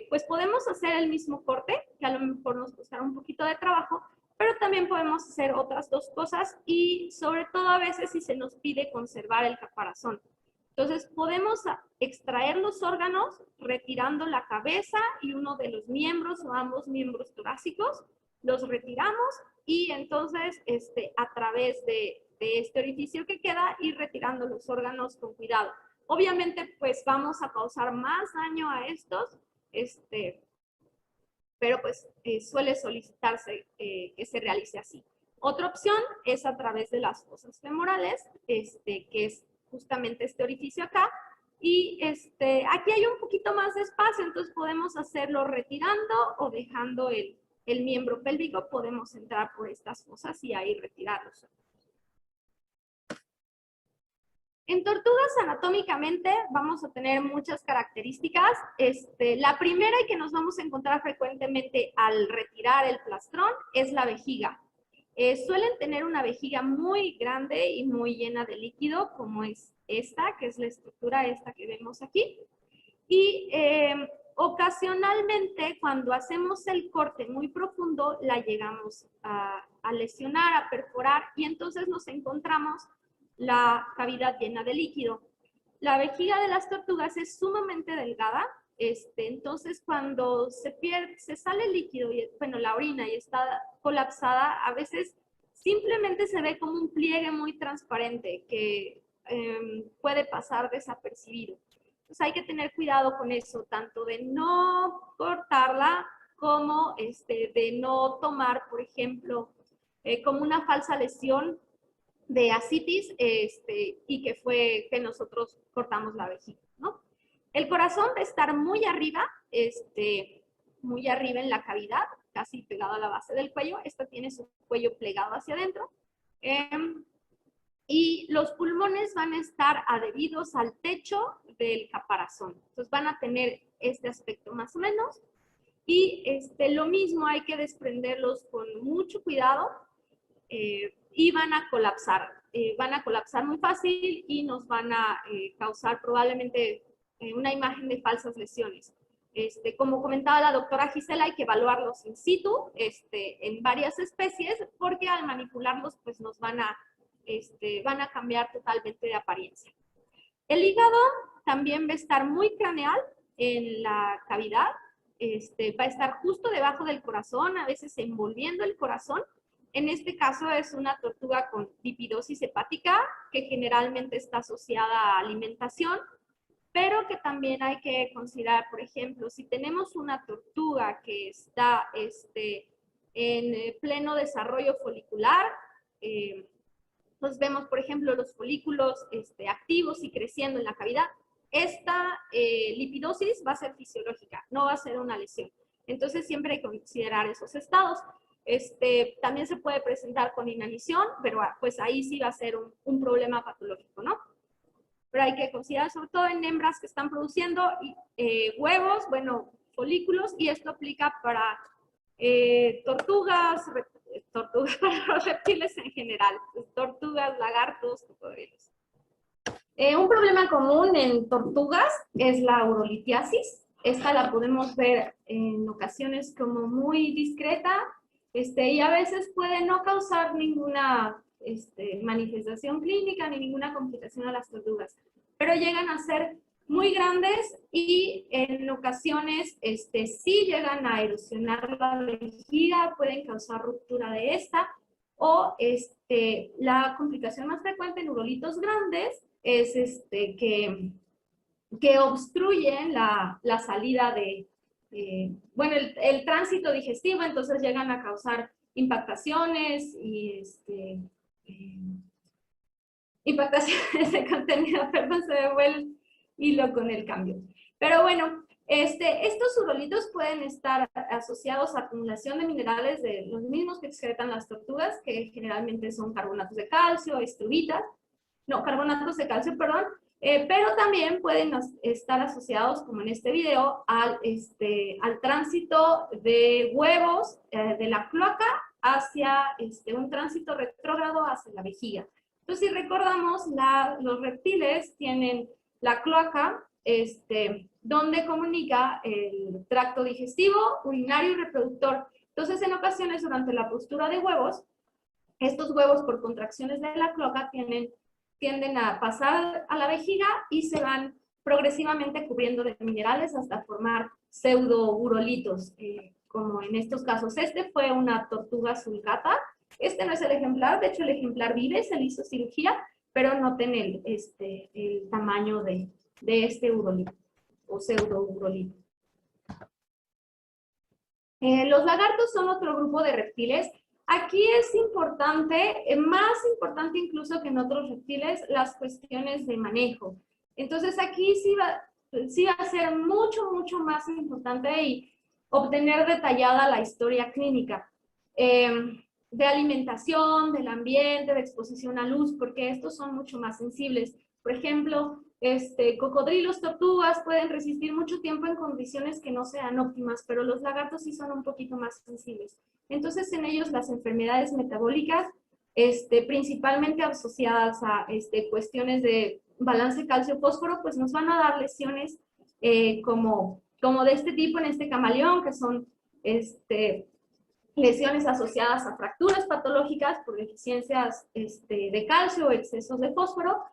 pues podemos hacer el mismo corte, que a lo mejor nos costará un poquito de trabajo, pero también podemos hacer otras dos cosas y sobre todo a veces si se nos pide conservar el caparazón. Entonces podemos extraer los órganos retirando la cabeza y uno de los miembros o ambos miembros torácicos, los retiramos y entonces a través de este orificio que queda ir retirando los órganos con cuidado. Obviamente pues vamos a causar más daño a estos, pero pues suele solicitarse que se realice así. Otra opción es a través de las fosas femorales, que es justamente este orificio acá. Y aquí hay un poquito más de espacio, entonces podemos hacerlo retirando o dejando el miembro pélvico. Podemos entrar por estas fosas y ahí retirarlos. En tortugas anatómicamente vamos a tener muchas características. La primera y que nos vamos a encontrar frecuentemente al retirar el plastrón es la vejiga. Suelen tener una vejiga muy grande y muy llena de líquido, como es esta, que es la estructura esta que vemos aquí. Y ocasionalmente, cuando hacemos el corte muy profundo, la llegamos a lesionar, a perforar, y entonces nos encontramos la cavidad llena de líquido. La vejiga de las tortugas es sumamente delgada, entonces cuando se sale el líquido, bueno, la orina y está colapsada, a veces simplemente se ve como un pliegue muy transparente que puede pasar desapercibido. Entonces hay que tener cuidado con eso, tanto de no cortarla como de no tomar, por ejemplo, como una falsa lesión de ascitis y que nosotros cortamos la vejiga, ¿no? El corazón va a estar muy arriba en la cavidad, casi pegado a la base del cuello. Esta tiene su cuello plegado hacia adentro. Y los pulmones van a estar adheridos al techo del caparazón. Entonces van a tener este aspecto más o menos. Y lo mismo, hay que desprenderlos con mucho cuidado y van a colapsar. Van a colapsar muy fácil y nos van a causar probablemente una imagen de falsas lesiones. Como comentaba la doctora Gisela, hay que evaluarlos in situ en varias especies, porque al manipularlos pues nos van a cambiar totalmente de apariencia. El hígado también va a estar muy craneal en la cavidad, va a estar justo debajo del corazón, a veces envolviendo el corazón. En este caso es una tortuga con lipidosis hepática, que generalmente está asociada a alimentación, pero que también hay que considerar, por ejemplo, si tenemos una tortuga que está en pleno desarrollo folicular, pues vemos, por ejemplo, los folículos activos y creciendo en la cavidad. Esta lipidosis va a ser fisiológica, no va a ser una lesión. Entonces siempre hay que considerar esos estados. También se puede presentar con inanición, pero pues ahí sí va a ser un problema patológico, ¿no? Pero hay que considerar sobre todo en hembras que están produciendo huevos, bueno, folículos, y esto aplica para tortugas, para los reptiles en general, tortugas, lagartos, cocodrilos. Un problema común en tortugas es la urolitiasis. Esta la podemos ver en ocasiones como muy discreta, y a veces puede no causar ninguna manifestación clínica ni ninguna complicación a las tortugas, pero llegan a ser muy grandes y en ocasiones sí llegan a erosionar la vejiga, pueden causar ruptura de esta, o la complicación más frecuente en urolitos grandes es que obstruyen la salida de, bueno, el tránsito digestivo, entonces llegan a causar impactaciones y impactaciones de contenido, perdón, se me fue el hilo con el cambio. Pero bueno, estos urolitos pueden estar asociados a acumulación de minerales de los mismos que excretan las tortugas, que generalmente son carbonatos de calcio, estrubitas, no, carbonatos de calcio, perdón, pero también pueden estar asociados, como en este video, al tránsito de huevos de la cloaca hacia un tránsito retrógrado hacia la vejiga. Entonces, si recordamos, los reptiles tienen la cloaca, donde comunica el tracto digestivo, urinario y reproductor. Entonces, en ocasiones, durante la postura de huevos, estos huevos, por contracciones de la cloaca, tienden a pasar a la vejiga y se van progresivamente cubriendo de minerales hasta formar pseudourolitos, como en estos casos. Fue una tortuga sulcata. No es el ejemplar, de hecho el ejemplar vive, se le hizo cirugía, pero noten el tamaño de este urolito o pseudourolito. Los lagartos son otro grupo de reptiles. Aquí es importante, más importante incluso que en otros reptiles, las cuestiones de manejo. Entonces aquí sí va a ser mucho, mucho más importante y obtener detallada la historia clínica de alimentación, del ambiente, de exposición a luz, porque estos son mucho más sensibles. Por ejemplo, cocodrilos, tortugas pueden resistir mucho tiempo en condiciones que no sean óptimas, pero los lagartos sí son un poquito más sensibles. Entonces, en ellos las enfermedades metabólicas, principalmente asociadas a cuestiones de balance calcio-fósforo, pues nos van a dar lesiones como de este tipo en este camaleón, que son lesiones asociadas a fracturas patológicas por deficiencias de calcio o excesos de fósforo,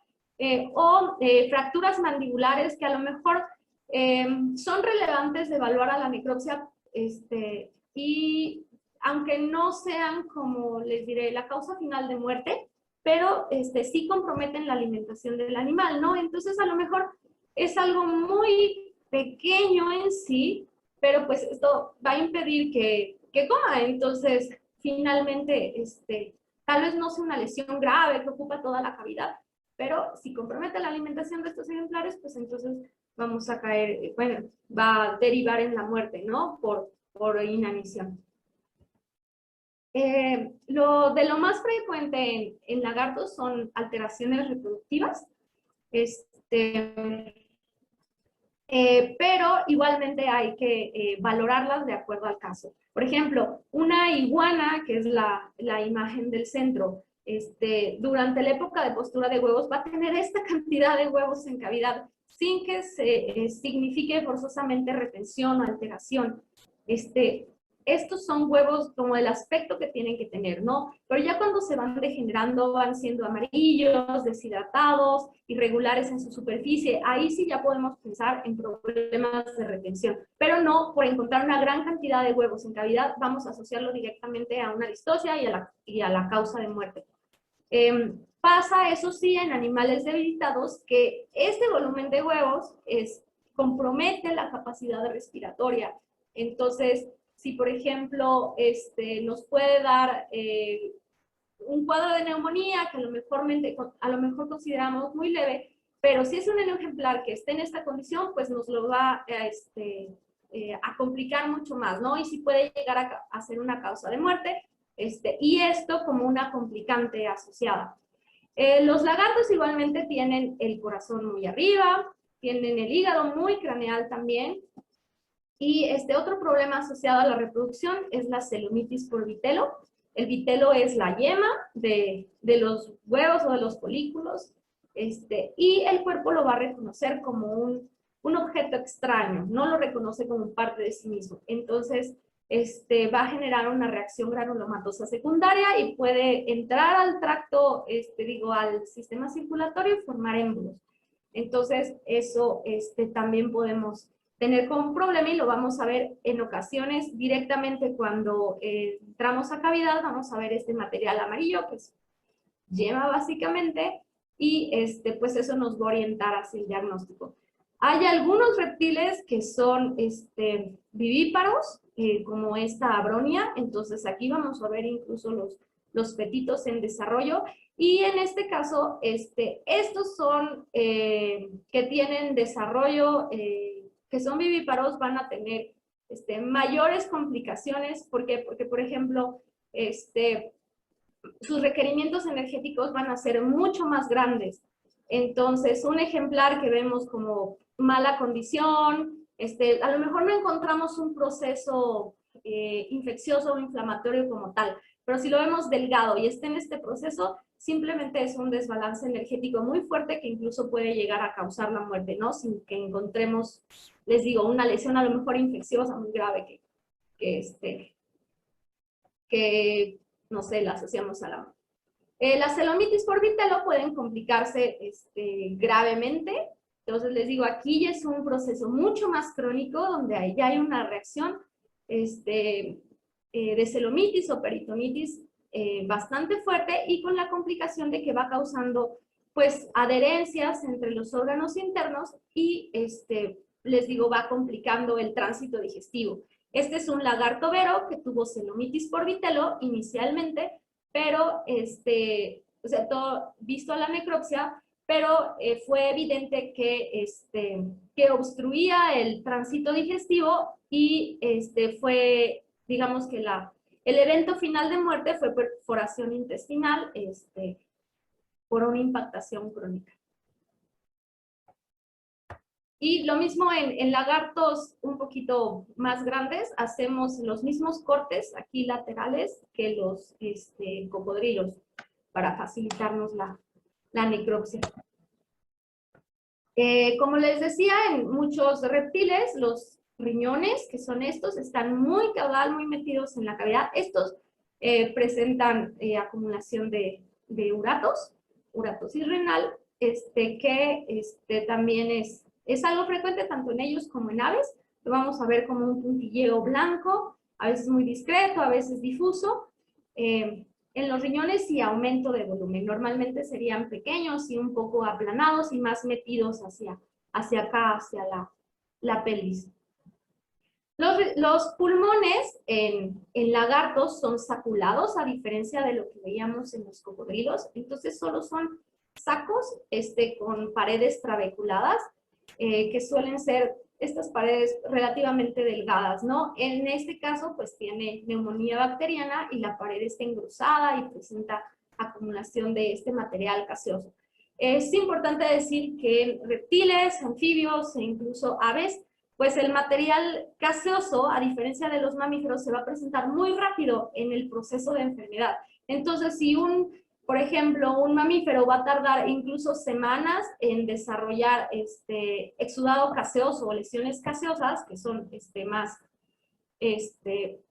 o fracturas mandibulares que a lo mejor son relevantes de evaluar a la necropsia y aunque no sean, como les diré, la causa final de muerte, pero sí comprometen la alimentación del animal, ¿no? Entonces, a lo mejor es algo muy pequeño en sí, pero pues esto va a impedir que coma. Entonces, finalmente, tal vez no sea una lesión grave que ocupa toda la cavidad, pero si compromete la alimentación de estos ejemplares, pues entonces vamos a caer, bueno, va a derivar en la muerte, ¿no? Por inanición. Lo más frecuente en lagartos son alteraciones reproductivas, pero igualmente hay que valorarlas de acuerdo al caso. Por ejemplo, una iguana, que es la imagen del centro, durante la época de postura de huevos va a tener esta cantidad de huevos en cavidad sin que se signifique forzosamente retención o alteración. Estos son huevos como el aspecto que tienen que tener, ¿no? Pero ya cuando se van degenerando, van siendo amarillos, deshidratados, irregulares en su superficie, ahí sí ya podemos pensar en problemas de retención. Pero no por encontrar una gran cantidad de huevos en cavidad, vamos a asociarlo directamente a una distocia y a la causa de muerte. Pasa, eso sí, en animales debilitados, que este volumen de huevos compromete la capacidad respiratoria. Entonces, si por ejemplo nos puede dar un cuadro de neumonía que a lo mejor consideramos muy leve, pero si es un ejemplar que esté en esta condición, pues nos lo va a complicar mucho más, ¿no? Y sí puede llegar a ser una causa de muerte, y esto como una complicante asociada. Los lagartos igualmente tienen el corazón muy arriba, tienen el hígado muy craneal también, y otro problema asociado a la reproducción es la celulitis por vitelo. El vitelo es la yema de los huevos o de los folículos, y el cuerpo lo va a reconocer como un objeto extraño, no lo reconoce como parte de sí mismo. Entonces, va a generar una reacción granulomatosa secundaria y puede entrar al tracto, al sistema circulatorio y formar émbolos. Entonces, eso también podemos tener como un problema, y lo vamos a ver en ocasiones directamente cuando entramos a cavidad. Vamos a ver este material amarillo, que es yema básicamente, y pues eso nos va a orientar hacia el diagnóstico. Hay algunos reptiles que son vivíparos, como esta abronia. Entonces aquí vamos a ver incluso los fetitos en desarrollo, y en este caso estos son que tienen desarrollo, que son vivíparos, van a tener mayores complicaciones. ¿Por qué? Porque, por ejemplo, sus requerimientos energéticos van a ser mucho más grandes. Entonces, un ejemplar que vemos como mala condición, a lo mejor no encontramos un proceso infeccioso o inflamatorio como tal, pero si lo vemos delgado y está en este proceso, simplemente es un desbalance energético muy fuerte que incluso puede llegar a causar la muerte, ¿no? Sin que encontremos, les digo, una lesión a lo mejor infecciosa muy grave que no sé, la asociamos a la muerte. Las celomitis por vitelo pueden complicarse gravemente. Entonces les digo, aquí ya es un proceso mucho más crónico, donde ya hay una reacción de celomitis o peritonitis bastante fuerte, y con la complicación de que va causando pues adherencias entre los órganos internos y les digo, va complicando el tránsito digestivo. Este es un lagarto vero que tuvo celomitis por vitelo inicialmente, pero o sea, todo visto a la necropsia, pero fue evidente que obstruía el tránsito digestivo y fue, digamos que el evento final de muerte fue perforación intestinal por una impactación crónica. Y lo mismo en lagartos un poquito más grandes, hacemos los mismos cortes aquí laterales que los cocodrilos para facilitarnos la necropsia. Como les decía, en muchos reptiles, los riñones, que son estos, están muy caudal, muy metidos en la cavidad. Estos presentan acumulación de uratosis renal, que también es algo frecuente tanto en ellos como en aves. Lo vamos a ver como un puntilleo blanco, a veces muy discreto, a veces difuso. En los riñones y aumento de volumen. Normalmente serían pequeños y un poco aplanados y más metidos hacia acá, hacia la pelvis. Los pulmones en lagartos son saculados, a diferencia de lo que veíamos en los cocodrilos. Entonces solo son sacos con paredes trabeculadas, que suelen ser estas paredes relativamente delgadas, ¿no? En este caso, pues tiene neumonía bacteriana y la pared está engrosada y presenta acumulación de este material gaseoso. Es importante decir que en reptiles, anfibios e incluso aves, pues el material gaseoso, a diferencia de los mamíferos, se va a presentar muy rápido en el proceso de enfermedad. Entonces, si por ejemplo, un mamífero va a tardar incluso semanas en desarrollar exudado gaseoso o lesiones gaseosas, que son más,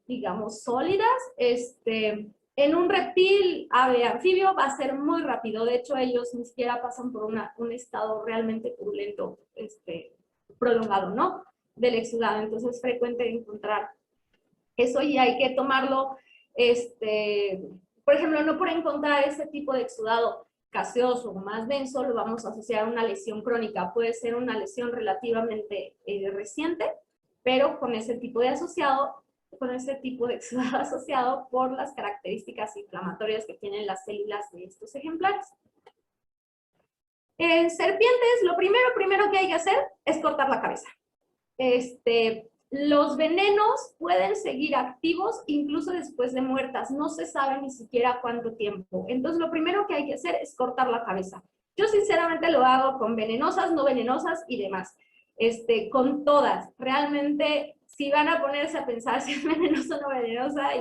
digamos, sólidas. En un reptil, ave, anfibio, va a ser muy rápido. De hecho, ellos ni siquiera pasan por un estado realmente purulento, prolongado, ¿no? Del exudado. Entonces, es frecuente encontrar eso y hay que tomarlo, por ejemplo, no por encontrar ese tipo de exudado gaseoso o más denso, lo vamos a asociar a una lesión crónica. Puede ser una lesión relativamente reciente, pero con ese tipo de exudado asociado por las características inflamatorias que tienen las células de estos ejemplares. En serpientes, lo primero que hay que hacer es cortar la cabeza. Los venenos pueden seguir activos incluso después de muertas. No se sabe ni siquiera cuánto tiempo. Entonces, lo primero que hay que hacer es cortar la cabeza. Yo sinceramente lo hago con venenosas, no venenosas y demás. Con todas. Realmente, si van a ponerse a pensar si es venenosa o no venenosa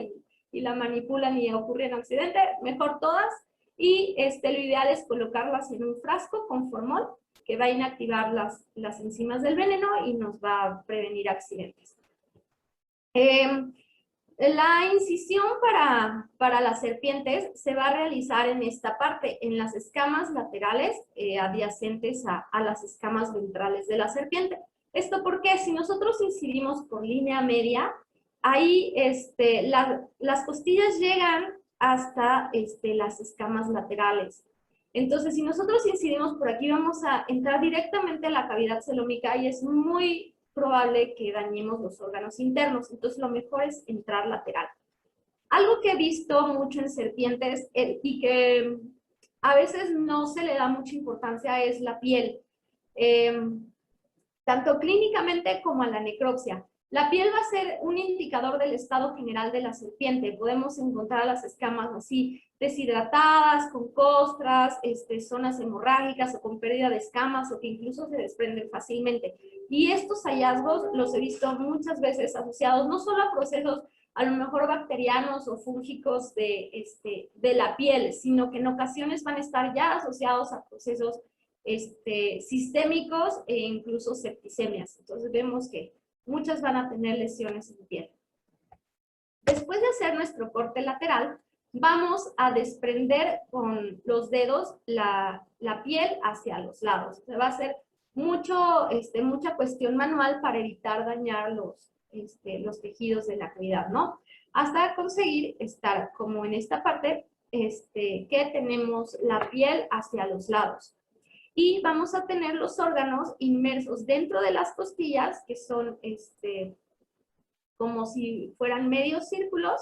y la manipulan y ocurre un accidente, mejor todas. Y lo ideal es colocarlas en un frasco con formol que va a inactivar las enzimas del veneno y nos va a prevenir accidentes. La incisión para las serpientes se va a realizar en esta parte, en las escamas laterales adyacentes a las escamas ventrales de la serpiente. ¿Esto porque si nosotros incidimos por línea media, ahí las costillas llegan hasta las escamas laterales. Entonces, si nosotros incidimos por aquí, vamos a entrar directamente a la cavidad celómica y es muy probable que dañemos los órganos internos. Entonces, lo mejor es entrar lateral. Algo que he visto mucho en serpientes y que a veces no se le da mucha importancia es la piel, tanto clínicamente como a la necropsia. La piel va a ser un indicador del estado general de la serpiente. Podemos encontrar las escamas así deshidratadas, con costras, zonas hemorrágicas o con pérdida de escamas o que incluso se desprenden fácilmente. Y estos hallazgos los he visto muchas veces asociados no solo a procesos a lo mejor bacterianos o fúngicos de la piel, sino que en ocasiones van a estar ya asociados a procesos sistémicos e incluso septicemias. Entonces vemos que muchas van a tener lesiones en piel. Después de hacer nuestro corte lateral, vamos a desprender con los dedos la piel hacia los lados. Se va a hacer mucha cuestión manual para evitar dañar los tejidos de la cavidad, ¿no? Hasta conseguir estar como en esta parte que tenemos la piel hacia los lados. Y vamos a tener los órganos inmersos dentro de las costillas, que son como si fueran medios círculos,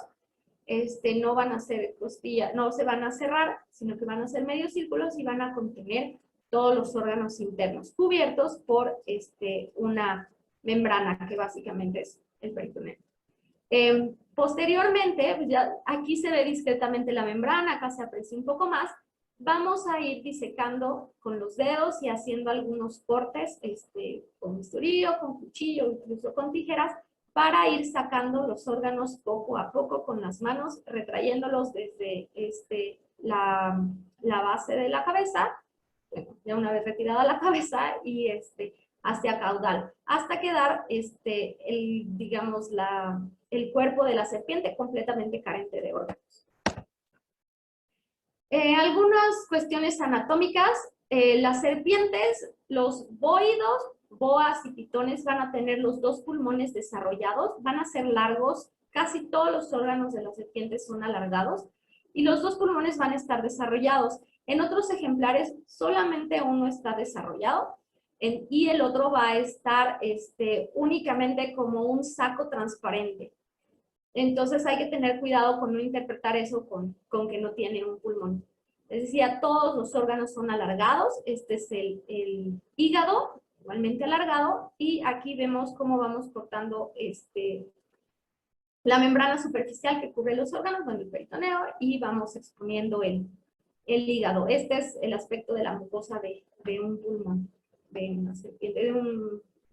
no van a ser costillas, no se van a cerrar, sino que van a ser medios círculos y van a contener todos los órganos internos cubiertos por una membrana que básicamente es el peritoneo. Posteriormente, pues ya aquí se ve discretamente la membrana, acá se aprecia un poco más. Vamos a ir disecando con los dedos y haciendo algunos cortes con bisturí o con cuchillo, incluso con tijeras, para ir sacando los órganos poco a poco con las manos, retrayéndolos desde la base de la cabeza, bueno, ya una vez retirada la cabeza, y hacia caudal, hasta quedar digamos, el cuerpo de la serpiente completamente carente de órganos. Algunas cuestiones anatómicas. Las serpientes, los bóidos, boas y pitones van a tener los dos pulmones desarrollados, van a ser largos, casi todos los órganos de las serpientes son alargados, y los dos pulmones van a estar desarrollados. En otros ejemplares solamente uno está desarrollado, y el otro va a estar únicamente como un saco transparente. Entonces hay que tener cuidado con no interpretar eso con que no tiene un pulmón. Les decía, todos los órganos son alargados. Este es el hígado, igualmente alargado, y aquí vemos cómo vamos cortando la membrana superficial que cubre los órganos, bueno, el peritoneo, y vamos exponiendo el hígado. Este es el aspecto de la mucosa de un pulmón, de una serpiente, de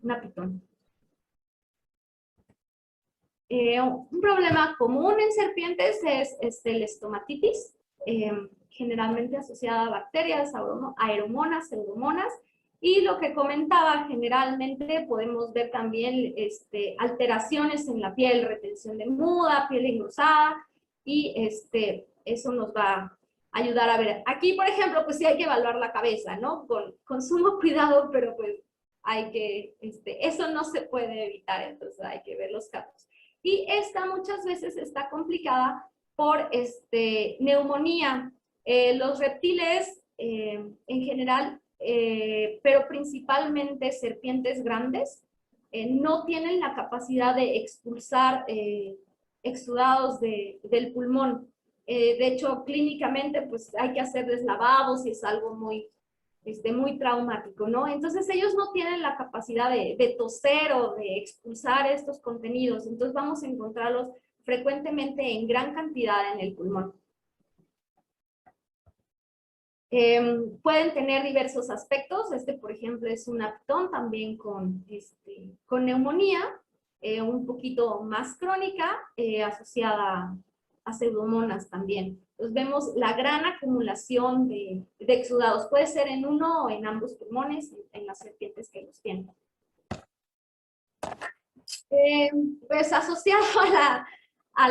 una pitón. Un problema común en serpientes es la estomatitis, generalmente asociada a bacterias, aeromonas, pseudomonas, y lo que comentaba, generalmente podemos ver también alteraciones en la piel, retención de muda, piel engrosada, y eso nos va a ayudar a ver. Aquí, por ejemplo, pues sí hay que evaluar la cabeza, ¿no? Con sumo cuidado, pero pues hay que, eso no se puede evitar, entonces hay que ver los casos. Y esta muchas veces está complicada por neumonía. Los reptiles en general, pero principalmente serpientes grandes, no tienen la capacidad de expulsar exudados del pulmón. De hecho, clínicamente pues hay que hacerles lavados y es algo muy traumático, ¿no? Entonces ellos no tienen la capacidad de toser o de expulsar estos contenidos, entonces vamos a encontrarlos frecuentemente en gran cantidad en el pulmón. Pueden tener diversos aspectos. Por ejemplo, es un pitón también con neumonía, un poquito más crónica, asociada a pseudomonas también. Entonces vemos la gran acumulación de exudados. Puede ser en uno o en ambos pulmones, en las serpientes que los tienen. Pues asociado a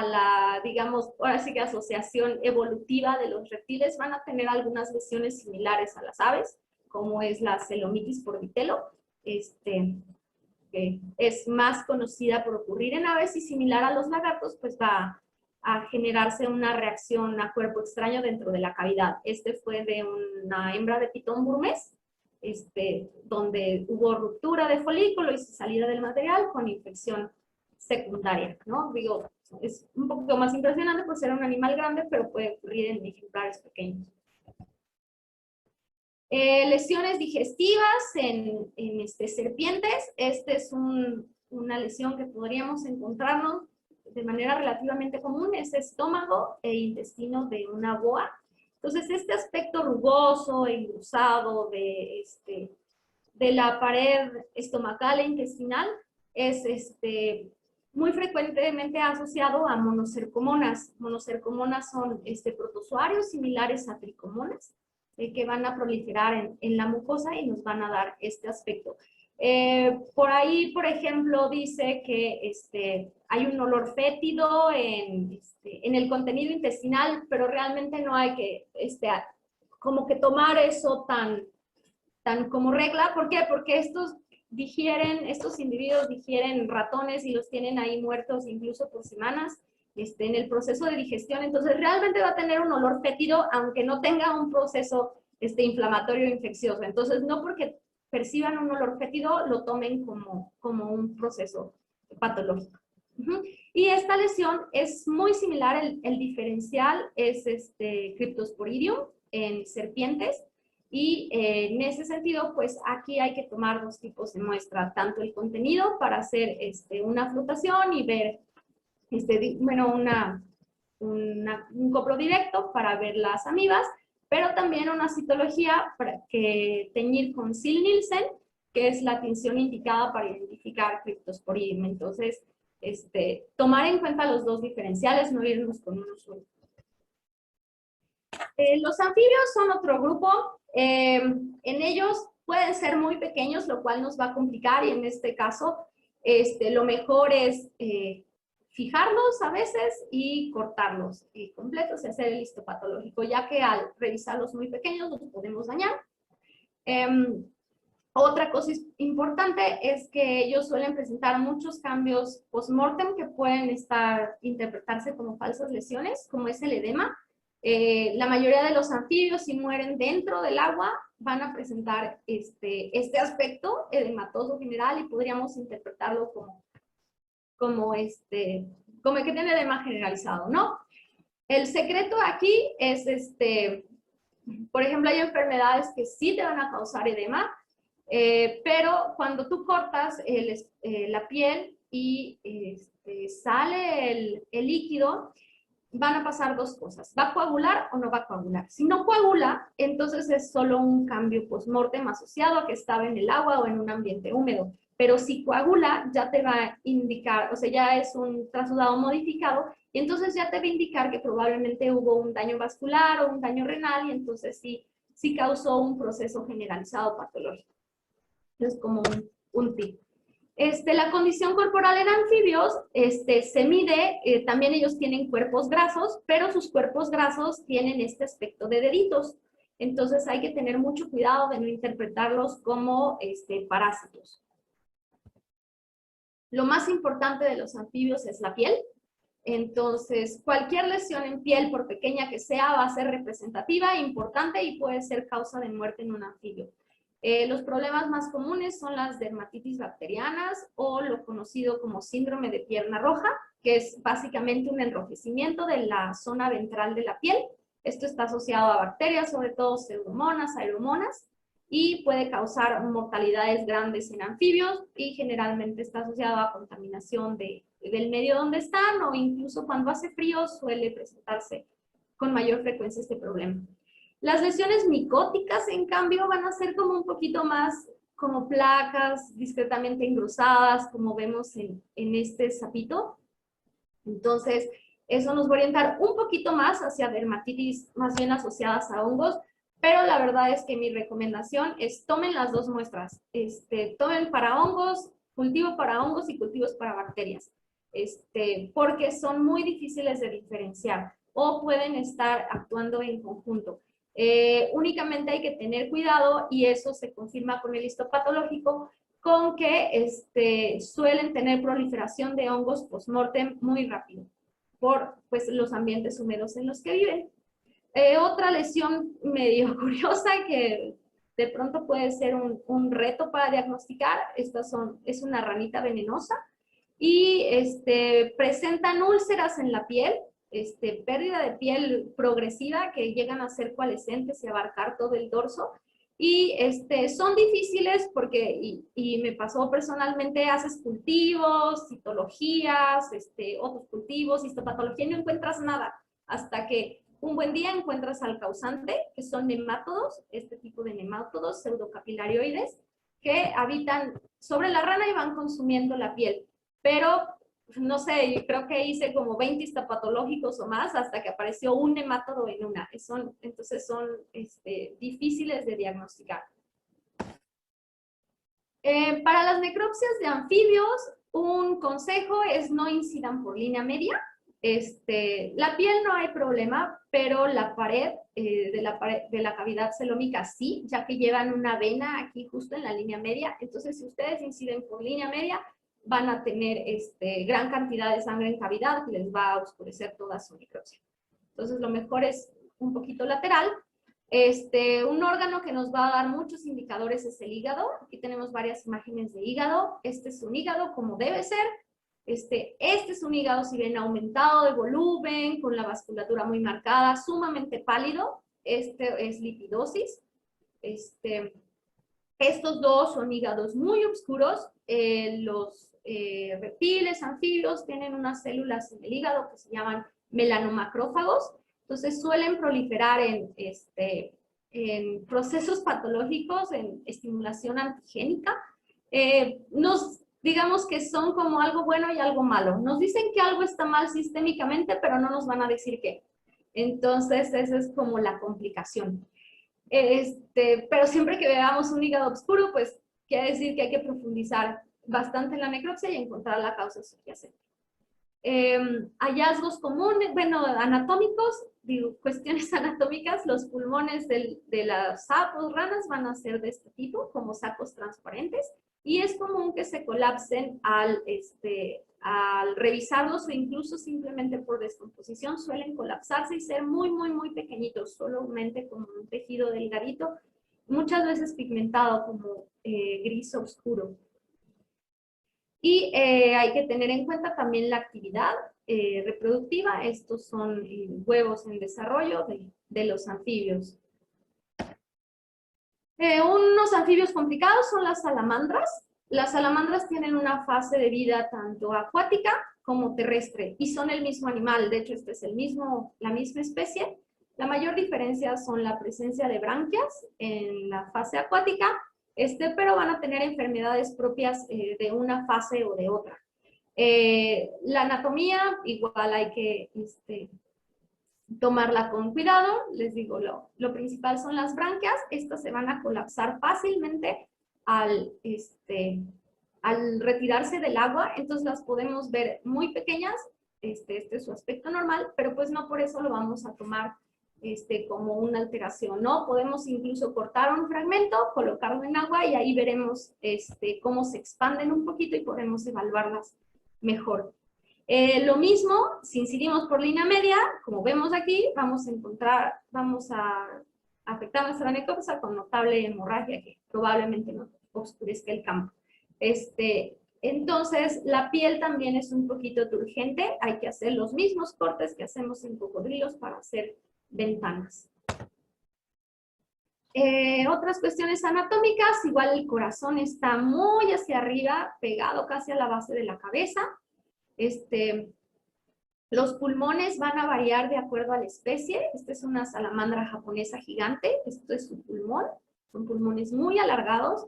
la, digamos, ahora sí que asociación evolutiva de los reptiles, van a tener algunas lesiones similares a las aves, como es la celomitis por vitelo, que es más conocida por ocurrir en aves, y similar a los lagartos, pues va a generarse una reacción a cuerpo extraño dentro de la cavidad. Fue de una hembra de pitón burmés, donde hubo ruptura de folículo y salida del material con infección secundaria, ¿no? Digo, es un poquito más impresionante por ser un animal grande, pero puede ocurrir en ejemplares pequeños. Lesiones digestivas en serpientes. Es una lesión que podríamos encontrarnos de manera relativamente común, es estómago e intestino de una boa. Entonces, este aspecto rugoso, engrosado de la pared estomacal e intestinal es muy frecuentemente asociado a monocercomonas. Monocercomonas son protozoarios similares a tricomonas, que van a proliferar en la mucosa y nos van a dar este aspecto. Por ahí, por ejemplo, dice que hay un olor fétido en el contenido intestinal, pero realmente no hay que como que tomar eso tan como regla. ¿Por qué? Porque estos individuos digieren ratones y los tienen ahí muertos incluso por semanas en el proceso de digestión. Entonces realmente va a tener un olor fétido aunque no tenga un proceso inflamatorio o infeccioso. Entonces no porque perciban un olor fétido lo tomen como un proceso patológico. Y esta lesión es muy similar, el diferencial es Cryptosporidium en serpientes, y en ese sentido, pues aquí hay que tomar dos tipos de muestra, tanto el contenido para hacer una flotación y ver, bueno, un copro directo para ver las amibas, pero también una citología para que teñir con Ziehl-Neelsen, que es la tinción indicada para identificar Cryptosporidium. Entonces, tomar en cuenta los dos diferenciales, no irnos con uno solo. Los anfibios son otro grupo. En ellos pueden ser muy pequeños, lo cual nos va a complicar, y en este caso lo mejor es fijarlos a veces y cortarlos completos y hacer el histopatológico, ya que al revisarlos muy pequeños los podemos dañar. Otra cosa importante es que ellos suelen presentar muchos cambios post-mortem que pueden interpretarse como falsas lesiones, como es el edema. La mayoría de los anfibios, si mueren dentro del agua, van a presentar este aspecto edematoso general, y podríamos interpretarlo como el que tiene edema generalizado, ¿no? El secreto aquí es, por ejemplo, hay enfermedades que sí te van a causar edema, pero cuando tú cortas la piel y sale el líquido, van a pasar dos cosas: ¿va a coagular o no va a coagular? Si no coagula, entonces es solo un cambio post-mortem asociado a que estaba en el agua o en un ambiente húmedo. Pero si coagula, ya te va a indicar, o sea, ya es un trasudado modificado, y entonces ya te va a indicar que probablemente hubo un daño vascular o un daño renal, y entonces sí causó un proceso generalizado patológico. Es como un tip. La condición corporal en anfibios se mide, también ellos tienen cuerpos grasos, pero sus cuerpos grasos tienen este aspecto de deditos. Entonces hay que tener mucho cuidado de no interpretarlos como parásitos. Lo más importante de los anfibios es la piel. Entonces, cualquier lesión en piel, por pequeña que sea, va a ser representativa, importante, y puede ser causa de muerte en un anfibio. Los problemas más comunes son las dermatitis bacterianas, o lo conocido como síndrome de pierna roja, que es básicamente un enrojecimiento de la zona ventral de la piel. Esto está asociado a bacterias, sobre todo pseudomonas, aeromonas, y puede causar mortalidades grandes en anfibios, y generalmente está asociado a contaminación del medio donde están, o incluso cuando hace frío suele presentarse con mayor frecuencia este problema. Las lesiones micóticas, en cambio, van a ser como un poquito más como placas discretamente engrosadas, como vemos en este sapito. Entonces, eso nos va a orientar un poquito más hacia dermatitis más bien asociadas a hongos, pero la verdad es que mi recomendación es tomen las dos muestras. Tomen para hongos, cultivo para hongos y cultivos para bacterias, porque son muy difíciles de diferenciar o pueden estar actuando en conjunto. Únicamente hay que tener cuidado, y eso se confirma con el histopatológico, con que suelen tener proliferación de hongos post-mortem muy rápido por pues, los ambientes húmedos en los que viven. Otra lesión medio curiosa que de pronto puede ser un reto para diagnosticar, es una ranita venenosa, y presentan úlceras en la piel, pérdida de piel progresiva que llegan a ser coalescentes y abarcar todo el dorso. Y son difíciles porque, y me pasó personalmente, haces cultivos, citologías, otros cultivos, histopatología, y no encuentras nada, hasta que un buen día encuentras al causante, que son nemátodos, este tipo de nemátodos pseudocapilarioides, que habitan sobre la rana y van consumiendo la piel. Pero no sé, creo que hice como 20 histopatológicos o más hasta que apareció un nemátodo en una. Entonces son difíciles de diagnosticar. Para las necropsias de anfibios, un consejo es no incidan por línea media. La piel no hay problema, pero la pared de la cavidad celómica sí, ya que llevan una vena aquí justo en la línea media. Entonces, si ustedes inciden por línea media, van a tener gran cantidad de sangre en cavidad que les va a oscurecer toda su necropsia. Entonces, lo mejor es un poquito lateral. Un órgano que nos va a dar muchos indicadores es el hígado. Aquí tenemos varias imágenes de hígado. Este es un hígado como debe ser. Este es un hígado, si bien aumentado de volumen, con la vasculatura muy marcada, sumamente pálido. Este es lipidosis. Estos dos son hígados muy oscuros. Los reptiles, anfibios, tienen unas células en el hígado que se llaman melanomacrófagos. Entonces suelen proliferar en procesos patológicos, en estimulación antigénica. Digamos que son como algo bueno y algo malo. Nos dicen que algo está mal sistémicamente, pero no nos van a decir qué. Entonces, esa es como la complicación. Pero siempre que veamos un hígado oscuro, pues quiere decir que hay que profundizar bastante en la necropsia y encontrar la causa subyacente. Hallazgos comunes, bueno, anatómicos, digo, cuestiones anatómicas, los pulmones de las sapos, ranas van a ser de este tipo, como sacos transparentes, y es común que se colapsen al revisarlos o incluso simplemente por descomposición suelen colapsarse y ser muy, muy, muy pequeñitos, solamente como un tejido delgadito, muchas veces pigmentado como gris oscuro. Y hay que tener en cuenta también la actividad reproductiva. Estos son huevos en desarrollo de los anfibios. Unos anfibios complicados son las salamandras. Las salamandras tienen una fase de vida tanto acuática como terrestre y son el mismo animal. De hecho, este es la misma especie. La mayor diferencia son la presencia de branquias en la fase acuática, pero van a tener enfermedades propias de una fase o de otra. La anatomía, igual hay que tomarla con cuidado. Les digo, lo principal son las branquias. Estas se van a colapsar fácilmente al retirarse del agua, entonces las podemos ver muy pequeñas. Este es su aspecto normal, pero pues no por eso lo vamos a tomar como una alteración, ¿no? Podemos incluso cortar un fragmento, colocarlo en agua y ahí veremos cómo se expanden un poquito y podemos evaluarlas mejor. Lo mismo, si incidimos por línea media, como vemos aquí, vamos a afectar nuestra necropsia con notable hemorragia que probablemente nos oscurezca el campo. Entonces, la piel también es un poquito turgente, hay que hacer los mismos cortes que hacemos en cocodrilos para hacer ventanas. Otras cuestiones anatómicas, igual el corazón está muy hacia arriba, pegado casi a la base de la cabeza. Los pulmones van a variar de acuerdo a la especie. Esta es una salamandra japonesa gigante, esto es su pulmón, son pulmones muy alargados.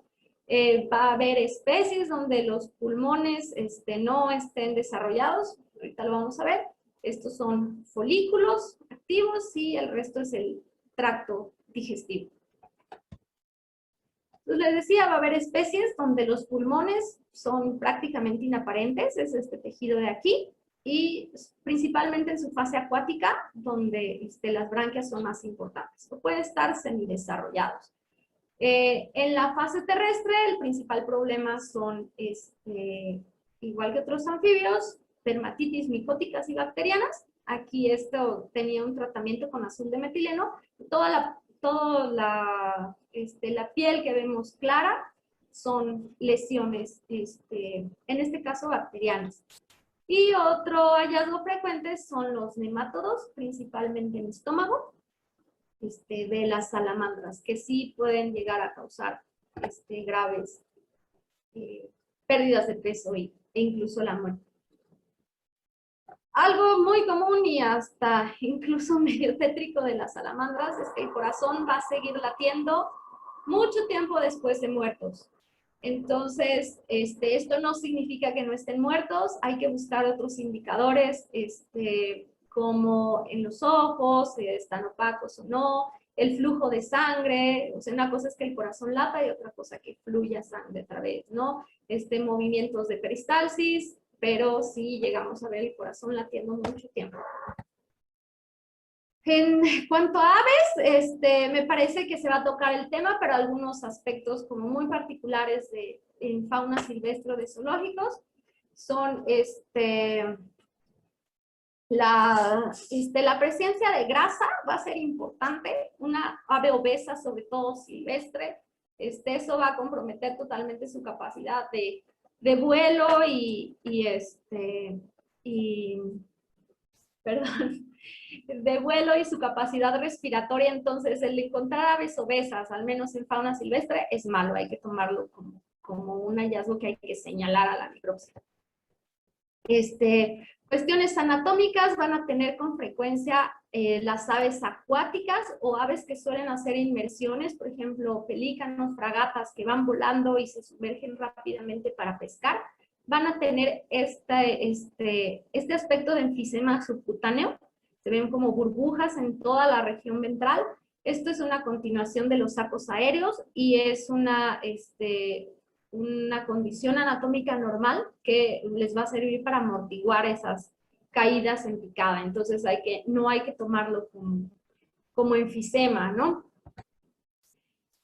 Va a haber especies donde los pulmones no estén desarrollados, ahorita lo vamos a ver. Estos son folículos activos y el resto es el tracto digestivo. Entonces les decía, va a haber especies donde los pulmones son prácticamente inaparentes, es este tejido de aquí, y principalmente en su fase acuática, donde las branquias son más importantes, o pueden estar semidesarrollados. En la fase terrestre, el principal problema son, igual que otros anfibios, dermatitis micóticas y bacterianas. Aquí esto tenía un tratamiento con azul de metileno. Toda la piel que vemos clara son lesiones, en este caso bacterianas. Y otro hallazgo frecuente son los nemátodos, principalmente en el estómago, de las salamandras, que sí pueden llegar a causar graves pérdidas de peso e incluso la muerte. Algo muy común y hasta incluso medio tétrico de las salamandras es que el corazón va a seguir latiendo mucho tiempo después de muertos. Entonces, esto no significa que no estén muertos, hay que buscar otros indicadores, como en los ojos, si están opacos o no, el flujo de sangre, o sea, una cosa es que el corazón lata y otra cosa que fluya sangre a través, ¿no? Movimientos de peristalsis, pero sí llegamos a ver el corazón latiendo mucho tiempo. En cuanto a aves, me parece que se va a tocar el tema, pero algunos aspectos como muy particulares en fauna silvestre de zoológicos son La presencia de grasa va a ser importante. Una ave obesa, sobre todo silvestre, eso va a comprometer totalmente su capacidad de vuelo perdón, de vuelo y su capacidad respiratoria. Entonces, el encontrar aves obesas, al menos en fauna silvestre, es malo. Hay que tomarlo como un hallazgo que hay que señalar a la necropsia. Cuestiones anatómicas van a tener con frecuencia las aves acuáticas o aves que suelen hacer inmersiones, por ejemplo, pelícanos, fragatas que van volando y se sumergen rápidamente para pescar, van a tener este aspecto de enfisema subcutáneo. Se ven como burbujas en toda la región ventral. Esto es una continuación de los sacos aéreos y es una condición anatómica normal que les va a servir para amortiguar esas caídas en picada. Entonces no hay que tomarlo como enfisema, ¿no?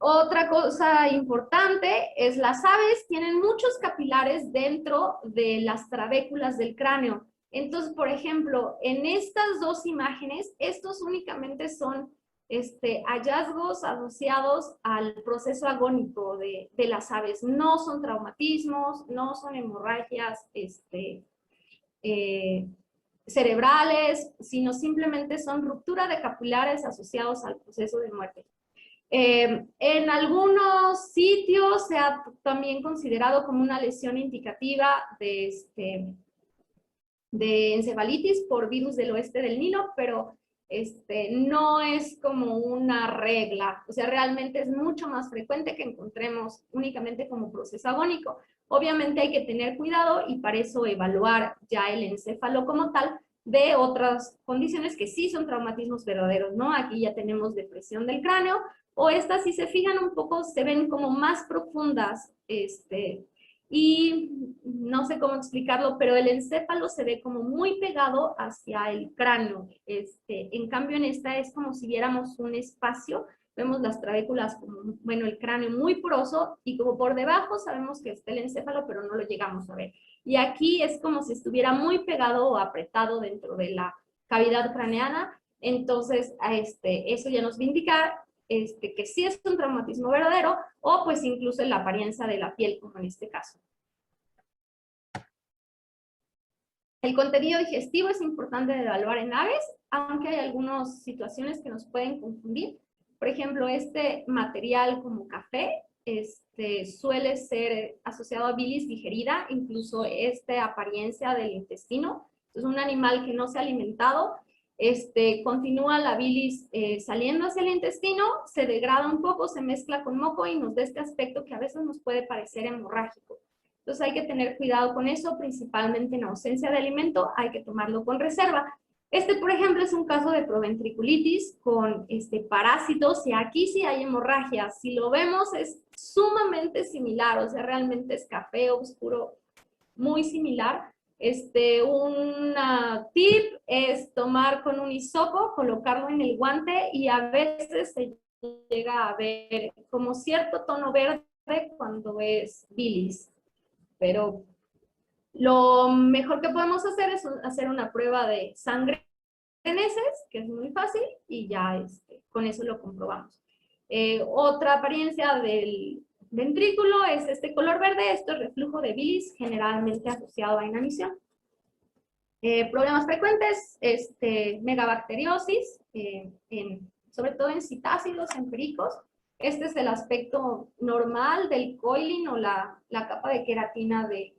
Otra cosa importante es las aves tienen muchos capilares dentro de las trabéculas del cráneo. Entonces, por ejemplo, en estas dos imágenes, estos únicamente son hallazgos asociados al proceso agónico de las aves. No son traumatismos, no son hemorragias cerebrales, sino simplemente son ruptura de capilares asociados al proceso de muerte. En algunos sitios se ha también considerado como una lesión indicativa de encefalitis por virus del oeste del Nilo, pero no es como una regla. O sea, realmente es mucho más frecuente que encontremos únicamente como proceso agónico. Obviamente hay que tener cuidado y para eso evaluar ya el encéfalo como tal de otras condiciones que sí son traumatismos verdaderos, ¿no? Aquí ya tenemos depresión del cráneo, o estas, si se fijan un poco, se ven como más profundas, y no sé cómo explicarlo, pero el encéfalo se ve como muy pegado hacia el cráneo. En cambio, en esta es como si viéramos un espacio, vemos las trabéculas como, bueno, el cráneo muy poroso, y como por debajo sabemos que está el encéfalo, pero no lo llegamos a ver. Y aquí es como si estuviera muy pegado o apretado dentro de la cavidad craneana. Entonces, eso ya nos va a indicar que sí es un traumatismo verdadero, o pues incluso en la apariencia de la piel, como en este caso. El contenido digestivo es importante de evaluar en aves, aunque hay algunas situaciones que nos pueden confundir. Por ejemplo, este material como café suele ser asociado a bilis digerida, incluso apariencia del intestino. Entonces, un animal que no se ha alimentado, continúa la bilis saliendo hacia el intestino, se degrada un poco, se mezcla con moco y nos da este aspecto que a veces nos puede parecer hemorrágico. Entonces hay que tener cuidado con eso, principalmente en ausencia de alimento, hay que tomarlo con reserva. Por ejemplo, es un caso de proventriculitis con parásitos, y aquí sí hay hemorragia. Si lo vemos es sumamente similar, o sea, realmente es café oscuro, muy similar. Un tip es tomar con un hisopo, colocarlo en el guante, y a veces se llega a ver como cierto tono verde cuando es bilis. Pero lo mejor que podemos hacer es hacer una prueba de sangre en heces, que es muy fácil, y ya con eso lo comprobamos. Otra apariencia del ventrículo es este color verde. Esto es reflujo de bilis, generalmente asociado a inanición. Problemas frecuentes, megabacteriosis, sobre todo en citácidos, en pericos. Este es el aspecto normal del coilin, o la capa de queratina del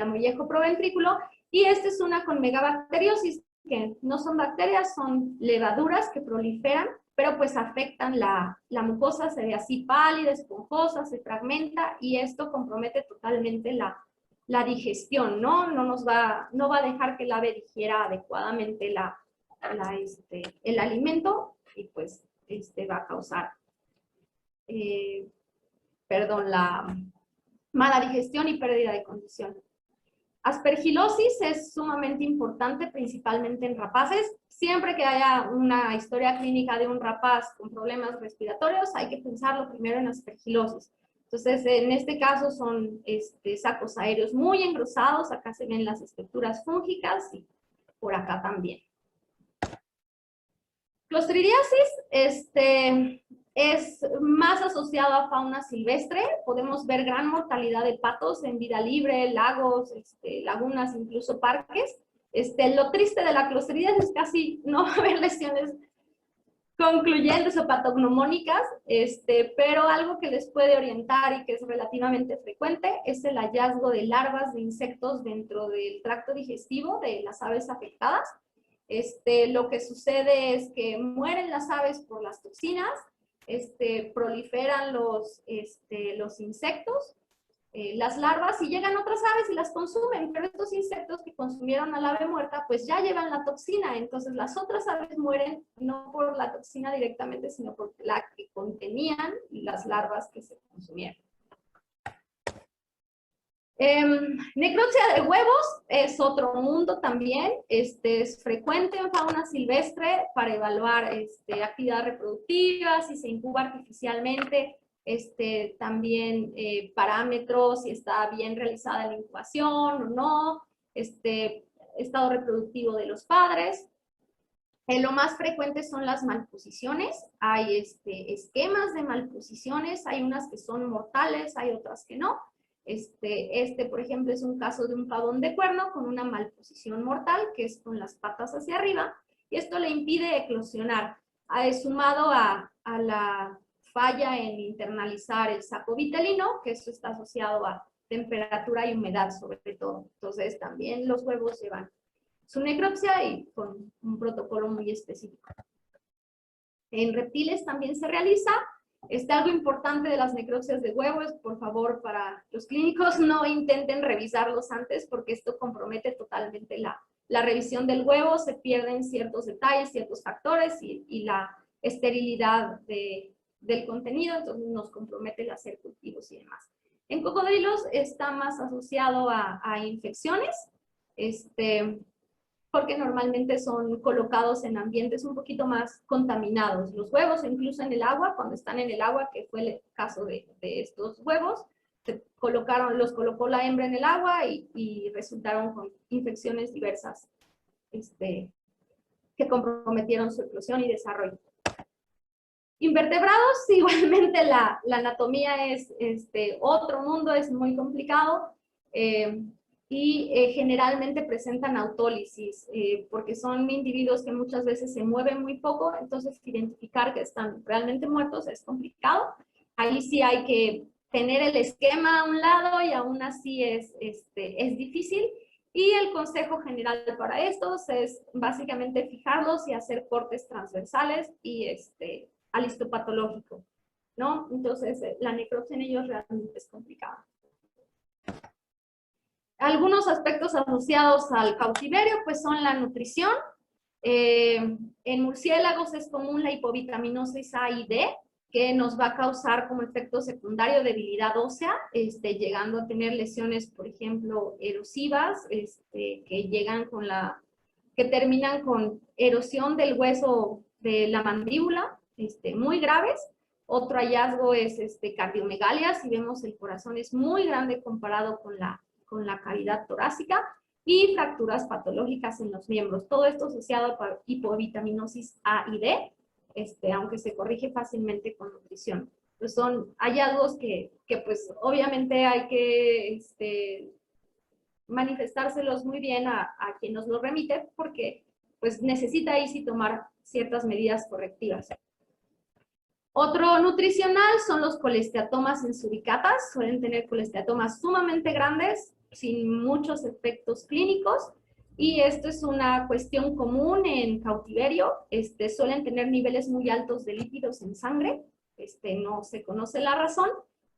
amollejo proventrículo, y esta es una con megabacteriosis, que no son bacterias, son levaduras que proliferan, pero pues afectan la mucosa, se ve así pálida, esponjosa, se fragmenta, y esto compromete totalmente la digestión, ¿no? No va a dejar que el ave digiera adecuadamente el alimento, y pues va a causar, la mala digestión y pérdida de condición. Aspergilosis es sumamente importante, principalmente en rapaces. Siempre que haya una historia clínica de un rapaz con problemas respiratorios, hay que pensarlo primero en aspergilosis. Entonces, en este caso son sacos aéreos muy engrosados. Acá se ven las estructuras fúngicas, y por acá también. Clostridiasis es más asociado a fauna silvestre. Podemos ver gran mortalidad de patos en vida libre, lagos, lagunas, incluso parques. Lo triste de la clostridiasis es casi no haber lesiones concluyentes o patognomónicas, pero algo que les puede orientar y que es relativamente frecuente es el hallazgo de larvas de insectos dentro del tracto digestivo de las aves afectadas. Lo que sucede es que mueren las aves por las toxinas, proliferan los insectos, las larvas, y llegan otras aves y las consumen, pero estos insectos que consumieron al ave muerta, pues ya llevan la toxina, entonces las otras aves mueren no por la toxina directamente, sino por la que contenían las larvas que se consumieron. Necropsia de huevos es otro mundo también, es frecuente en fauna silvestre para evaluar actividad reproductiva, si se incuba artificialmente, también parámetros, si está bien realizada la incubación o no, estado reproductivo de los padres. Lo más frecuente son las malposiciones, hay esquemas de malposiciones, hay unas que son mortales, hay otras que no. Por ejemplo, es un caso de un pavón de cuerno con una malposición mortal, que es con las patas hacia arriba, y esto le impide eclosionar, sumado a la falla en internalizar el saco vitelino, que eso está asociado a temperatura y humedad sobre todo. Entonces, también los huevos llevan su necropsia y con un protocolo muy específico. En reptiles también se realiza. Algo importante de las necropsias de huevos, por favor, para los clínicos, no intenten revisarlos antes porque esto compromete totalmente la revisión del huevo, se pierden ciertos detalles, ciertos factores y la esterilidad del contenido, entonces nos compromete el hacer cultivos y demás. En cocodrilos está más asociado a infecciones, porque normalmente son colocados en ambientes un poquito más contaminados. Los huevos, incluso en el agua, cuando están en el agua, que fue el caso de estos huevos, los colocó la hembra en el agua y resultaron con infecciones diversas que comprometieron su eclosión y desarrollo. Invertebrados, igualmente la anatomía es otro mundo, es muy complicado. Generalmente presentan autólisis, porque son individuos que muchas veces se mueven muy poco, entonces identificar que están realmente muertos es complicado. Ahí sí hay que tener el esquema a un lado y aún así es difícil. Y el consejo general para estos es básicamente fijarlos y hacer cortes transversales y al histopatológico, ¿no? Entonces la necropsia en ellos realmente es complicada. Algunos aspectos asociados al cautiverio pues son la nutrición. En murciélagos es común la hipovitaminosis A y D, que nos va a causar como efecto secundario debilidad ósea, llegando a tener lesiones, por ejemplo, erosivas, que terminan con erosión del hueso de la mandíbula, muy graves. Otro hallazgo es cardiomegalia, si vemos el corazón es muy grande comparado con la cavidad torácica, y fracturas patológicas en los miembros. Todo esto asociado a hipovitaminosis A y D, aunque se corrige fácilmente con nutrición. Pues son hallazgos que pues obviamente hay que manifestárselos muy bien a quien nos lo remite, porque pues necesita ahí sí tomar ciertas medidas correctivas. Otro nutricional son los colesteatomas en suricatas, suelen tener colesteatomas sumamente grandes, sin muchos efectos clínicos, y esto es una cuestión común en cautiverio. Suelen tener niveles muy altos de lípidos en sangre, no se conoce la razón,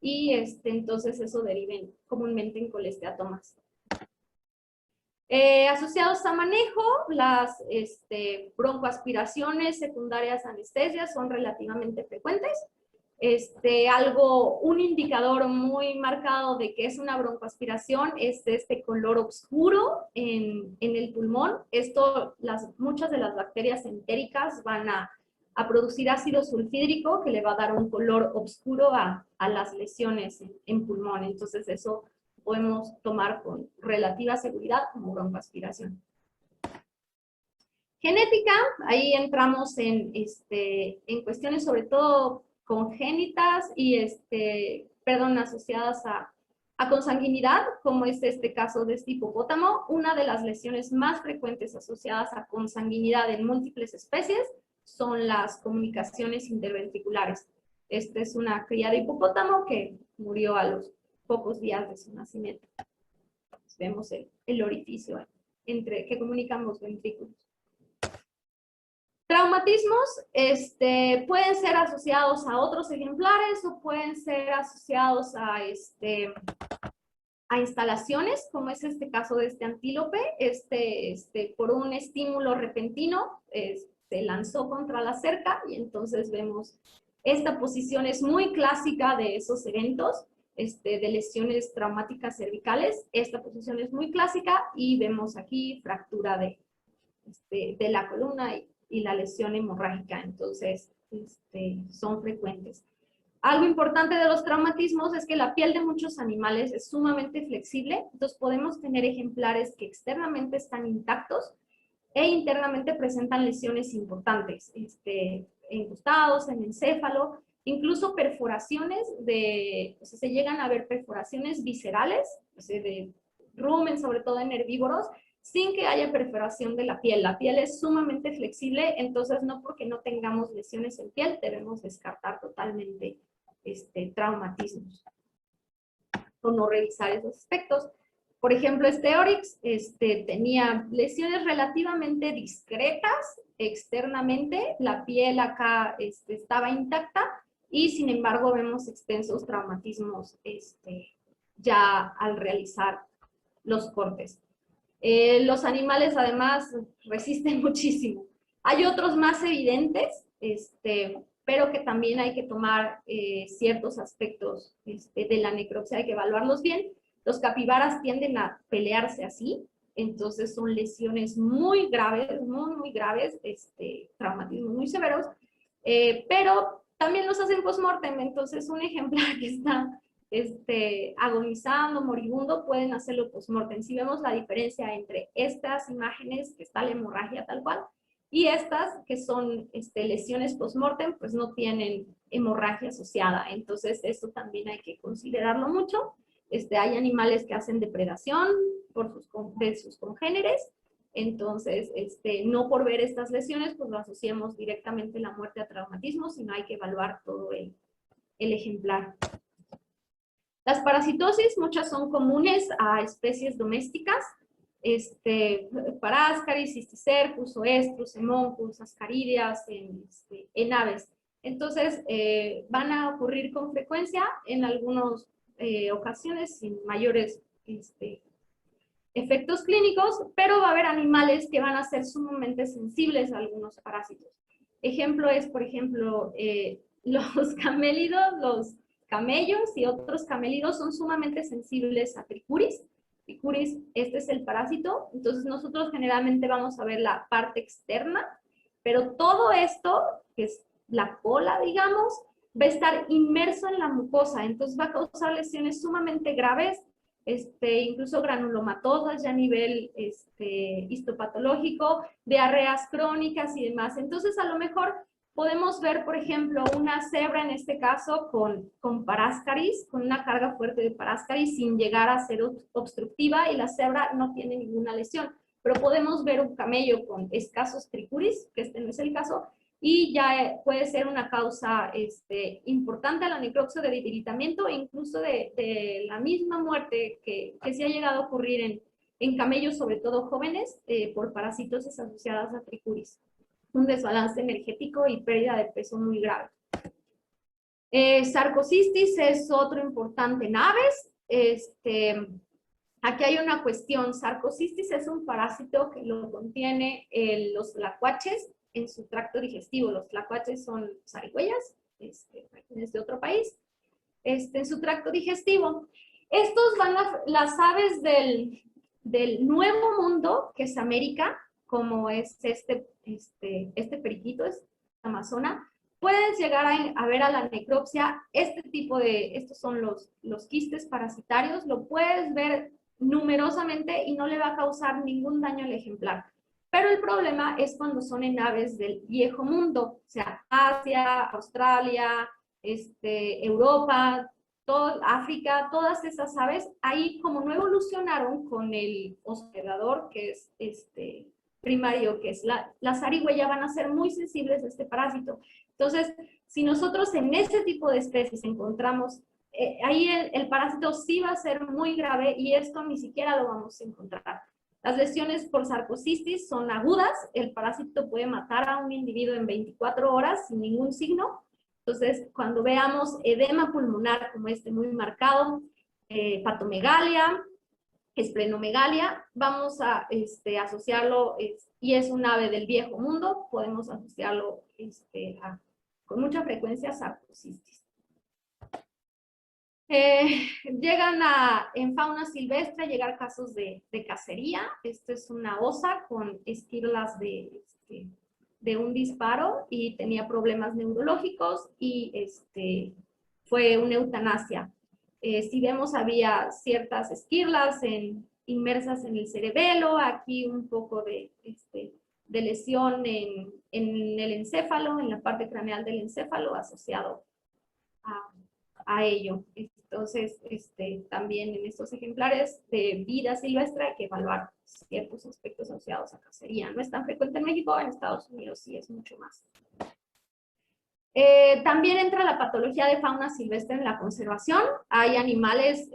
y entonces eso deriva comúnmente en colesteatomas. Asociados a manejo, las broncoaspiraciones secundarias a anestesia son relativamente frecuentes. Un indicador muy marcado de que es una broncoaspiración es este color oscuro en el pulmón. Muchas de las bacterias entéricas van a producir ácido sulfídrico que le va a dar un color oscuro a las lesiones en pulmón. Entonces eso podemos tomar con relativa seguridad como broncoaspiración. Genética, ahí entramos en cuestiones sobre todo congénitas y, asociadas a consanguinidad, como es este caso de este hipopótamo. Una de las lesiones más frecuentes asociadas a consanguinidad en múltiples especies son las comunicaciones interventriculares. Esta es una cría de hipopótamo que murió a los pocos días de su nacimiento. Vemos el orificio que comunican los ventrículos. Traumatismos pueden ser asociados a otros ejemplares o pueden ser asociados a instalaciones, como es este caso de este antílope. Por un estímulo repentino se lanzó contra la cerca y entonces vemos esta posición es muy clásica de esos eventos de lesiones traumáticas cervicales. Esta posición es muy clásica y vemos aquí fractura de la columna y la lesión hemorrágica, entonces son frecuentes. Algo importante de los traumatismos es que la piel de muchos animales es sumamente flexible, entonces podemos tener ejemplares que externamente están intactos e internamente presentan lesiones importantes, en costados, en encéfalo, incluso perforaciones se llegan a ver perforaciones viscerales, de rumen, sobre todo en herbívoros, sin que haya perforación de la piel. La piel es sumamente flexible, entonces no porque no tengamos lesiones en piel debemos descartar totalmente traumatismos o no revisar esos aspectos. Por ejemplo, este Oryx tenía lesiones relativamente discretas externamente, la piel acá estaba intacta y sin embargo vemos extensos traumatismos ya al realizar los cortes. Los animales además resisten muchísimo. Hay otros más evidentes, pero que también hay que tomar ciertos aspectos de la necropsia, hay que evaluarlos bien. Los capibaras tienden a pelearse así, entonces son lesiones muy graves, muy graves, traumatismos muy severos, pero también los hacen post-mortem, entonces un ejemplar que está agonizando, moribundo, pueden hacerlo post-mortem. Si vemos la diferencia entre estas imágenes, que está la hemorragia tal cual, y estas que son lesiones post-mortem, pues no tienen hemorragia asociada. Entonces, esto también hay que considerarlo mucho. Hay animales que hacen depredación de sus congéneres. Entonces, no por ver estas lesiones, pues lo asociamos directamente la muerte a traumatismo, sino hay que evaluar todo el ejemplar. Las parasitosis, muchas son comunes a especies domésticas, Parascaris, Cysticercus, Oestrus, Hemoncus, Ascaridias, en aves. Entonces, van a ocurrir con frecuencia, en algunas ocasiones sin mayores efectos clínicos, pero va a haber animales que van a ser sumamente sensibles a algunos parásitos. Ejemplo es, por ejemplo, los camélidos, los camellos y otros camélidos son sumamente sensibles a tricuris. Tricuris, este es el parásito, entonces nosotros generalmente vamos a ver la parte externa, pero todo esto, que es la cola, digamos, va a estar inmerso en la mucosa, entonces va a causar lesiones sumamente graves, incluso granulomatosas ya a nivel histopatológico, diarreas crónicas y demás. Entonces, a lo mejor podemos ver, por ejemplo, una cebra en este caso con parascaris, con una carga fuerte de parascaris sin llegar a ser obstructiva y la cebra no tiene ninguna lesión. Pero podemos ver un camello con escasos tricuris, que este no es el caso, y ya puede ser una causa importante a la necropsia de debilitamiento e incluso de la misma muerte que sí ha llegado a ocurrir en camellos, sobre todo jóvenes, por parasitosis asociadas a tricuris. Un desbalance energético y pérdida de peso muy grave. Sarcocistis es otro importante en aves. Aquí hay una cuestión. Sarcocistis es un parásito que lo contiene los tlacuaches en su tracto digestivo. Los tlacuaches son zarigüeyas, de otro país, en su tracto digestivo. Estos van las aves del Nuevo Mundo, que es América, como es este periquito, es amazona, puedes llegar a ver a la necropsia, estos son los quistes parasitarios, lo puedes ver numerosamente y no le va a causar ningún daño al ejemplar. Pero el problema es cuando son en aves del viejo mundo, o sea, Asia, Australia, Europa, África, todas esas aves, ahí como no evolucionaron con el hospedador, que es primario, que es la zarigüeya, van a ser muy sensibles a este parásito. Entonces, si nosotros en ese tipo de especies encontramos, ahí el parásito sí va a ser muy grave y esto ni siquiera lo vamos a encontrar. Las lesiones por sarcocistis son agudas, el parásito puede matar a un individuo en 24 horas sin ningún signo. Entonces, cuando veamos edema pulmonar como muy marcado, patomegalia, esplenomegalia, vamos a asociarlo, y es un ave del viejo mundo, podemos asociarlo con mucha frecuencia a sarcocistis. Llegan en fauna silvestre, llegar casos de cacería. Esto es una osa con esquirlas de un disparo y tenía problemas neurológicos y fue una eutanasia. Si vemos, había ciertas esquirlas inmersas en el cerebelo, aquí un poco de lesión en el encéfalo, en la parte craneal del encéfalo asociado a ello. Entonces, también en estos ejemplares de vida silvestre hay que evaluar ciertos aspectos asociados a cacería. No es tan frecuente en México, en Estados Unidos sí es mucho más. También entra la patología de fauna silvestre en la conservación. Hay animales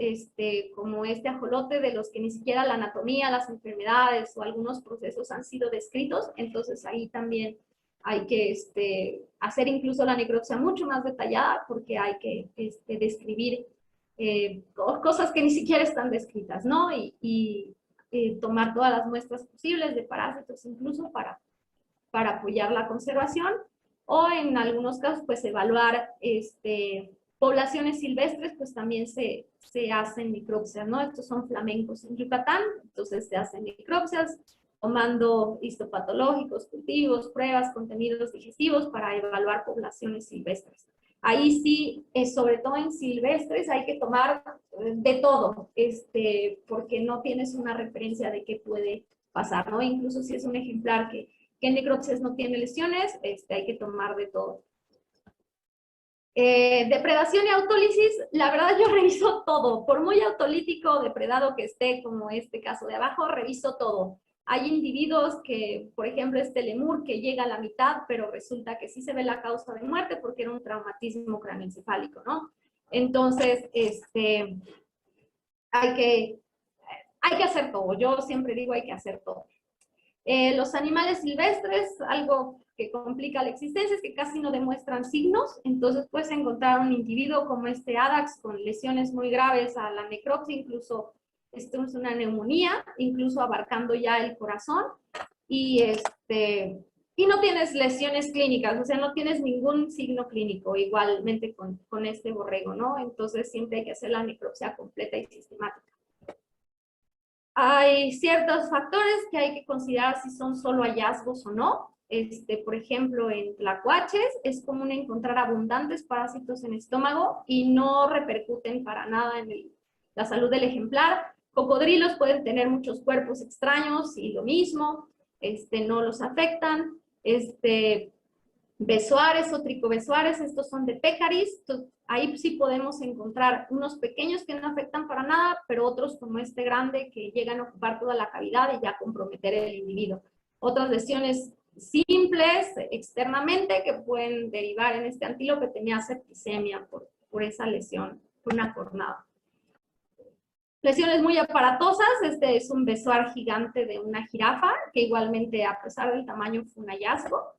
como este ajolote de los que ni siquiera la anatomía, las enfermedades o algunos procesos han sido descritos. Entonces ahí también hay que hacer incluso la necropsia mucho más detallada porque hay que describir cosas que ni siquiera están descritas, ¿no? Y tomar todas las muestras posibles de parásitos incluso para apoyar la conservación. O en algunos casos, pues evaluar poblaciones silvestres, pues también se hacen necropsias, ¿no? Estos son flamencos en Yucatán, entonces se hacen necropsias tomando histopatológicos, cultivos, pruebas, contenidos digestivos para evaluar poblaciones silvestres. Ahí sí, sobre todo en silvestres, hay que tomar de todo, porque no tienes una referencia de qué puede pasar, ¿no? Incluso si es un ejemplar que en necropsias no tiene lesiones, hay que tomar de todo. Depredación y autólisis, la verdad yo reviso todo, por muy autolítico o depredado que esté, como este caso de abajo, reviso todo. Hay individuos que, por ejemplo, este lemur que llega a la mitad, pero resulta que sí se ve la causa de muerte porque era un traumatismo craneoencefálico, ¿no? Entonces, hay que hacer todo. Yo siempre digo hay que hacer todo. Los animales silvestres, algo que complica la existencia es que casi no demuestran signos, entonces puedes encontrar un individuo como este Adax con lesiones muy graves a la necropsia, incluso esto es una neumonía, incluso abarcando ya el corazón, y no tienes lesiones clínicas, o sea, no tienes ningún signo clínico, igualmente con este borrego, ¿no? Entonces siempre hay que hacer la necropsia completa y sistemática. Hay ciertos factores que hay que considerar si son solo hallazgos o no. Por ejemplo, en tlacuaches es común encontrar abundantes parásitos en el estómago y no repercuten para nada en la salud del ejemplar. Cocodrilos pueden tener muchos cuerpos extraños y lo mismo, no los afectan. Besoares o tricobesoares, estos son de Pecaris, ahí sí podemos encontrar unos pequeños que no afectan para nada, pero otros como este grande que llegan a ocupar toda la cavidad y ya comprometer el individuo. Otras lesiones simples externamente que pueden derivar en este antílope tenía septicemia por esa lesión, por una cornada. Lesiones muy aparatosas, este es un besoar gigante de una jirafa, que igualmente a pesar del tamaño fue un hallazgo.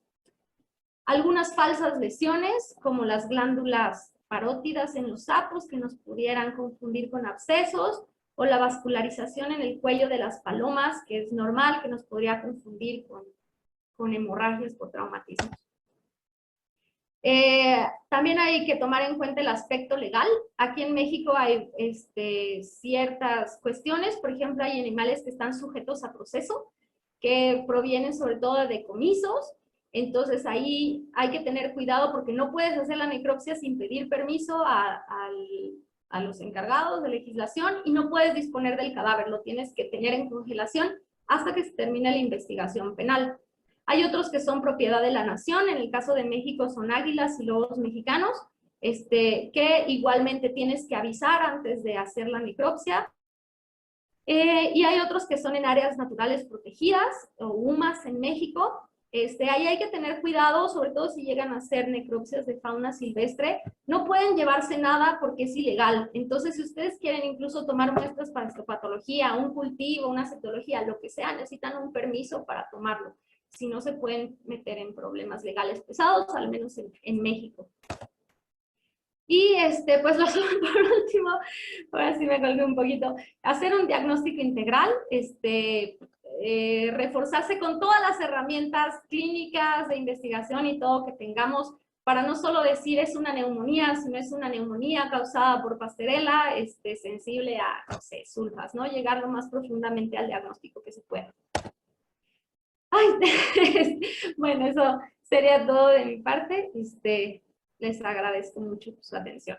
Algunas falsas lesiones, como las glándulas parótidas en los sapos, que nos pudieran confundir con abscesos, o la vascularización en el cuello de las palomas, que es normal, que nos podría confundir con hemorragias por traumatismos. También hay que tomar en cuenta el aspecto legal. Aquí en México hay ciertas cuestiones, por ejemplo, hay animales que están sujetos a proceso, que provienen sobre todo de decomisos. Entonces ahí hay que tener cuidado porque no puedes hacer la necropsia sin pedir permiso a los encargados de legislación y no puedes disponer del cadáver, lo tienes que tener en congelación hasta que se termine la investigación penal. Hay otros que son propiedad de la nación, en el caso de México son águilas y lobos mexicanos, que igualmente tienes que avisar antes de hacer la necropsia. Y hay otros que son en áreas naturales protegidas, o UMAS en México. Ahí hay que tener cuidado, sobre todo si llegan a hacer necropsias de fauna silvestre. No pueden llevarse nada porque es ilegal. Entonces, si ustedes quieren incluso tomar muestras para histopatología, un cultivo, una cetología, lo que sea, necesitan un permiso para tomarlo. Si no, se pueden meter en problemas legales pesados, al menos en México. Y pues por último, ahora sí me colgué un poquito, hacer un diagnóstico integral, reforzarse con todas las herramientas clínicas de investigación y todo que tengamos para no solo decir es una neumonía, sino es una neumonía causada por Pasteurella, sensible a, no sé, sulfas, ¿no? Llegar lo más profundamente al diagnóstico que se pueda. Ay, bueno, eso sería todo de mi parte. Les agradezco mucho su atención.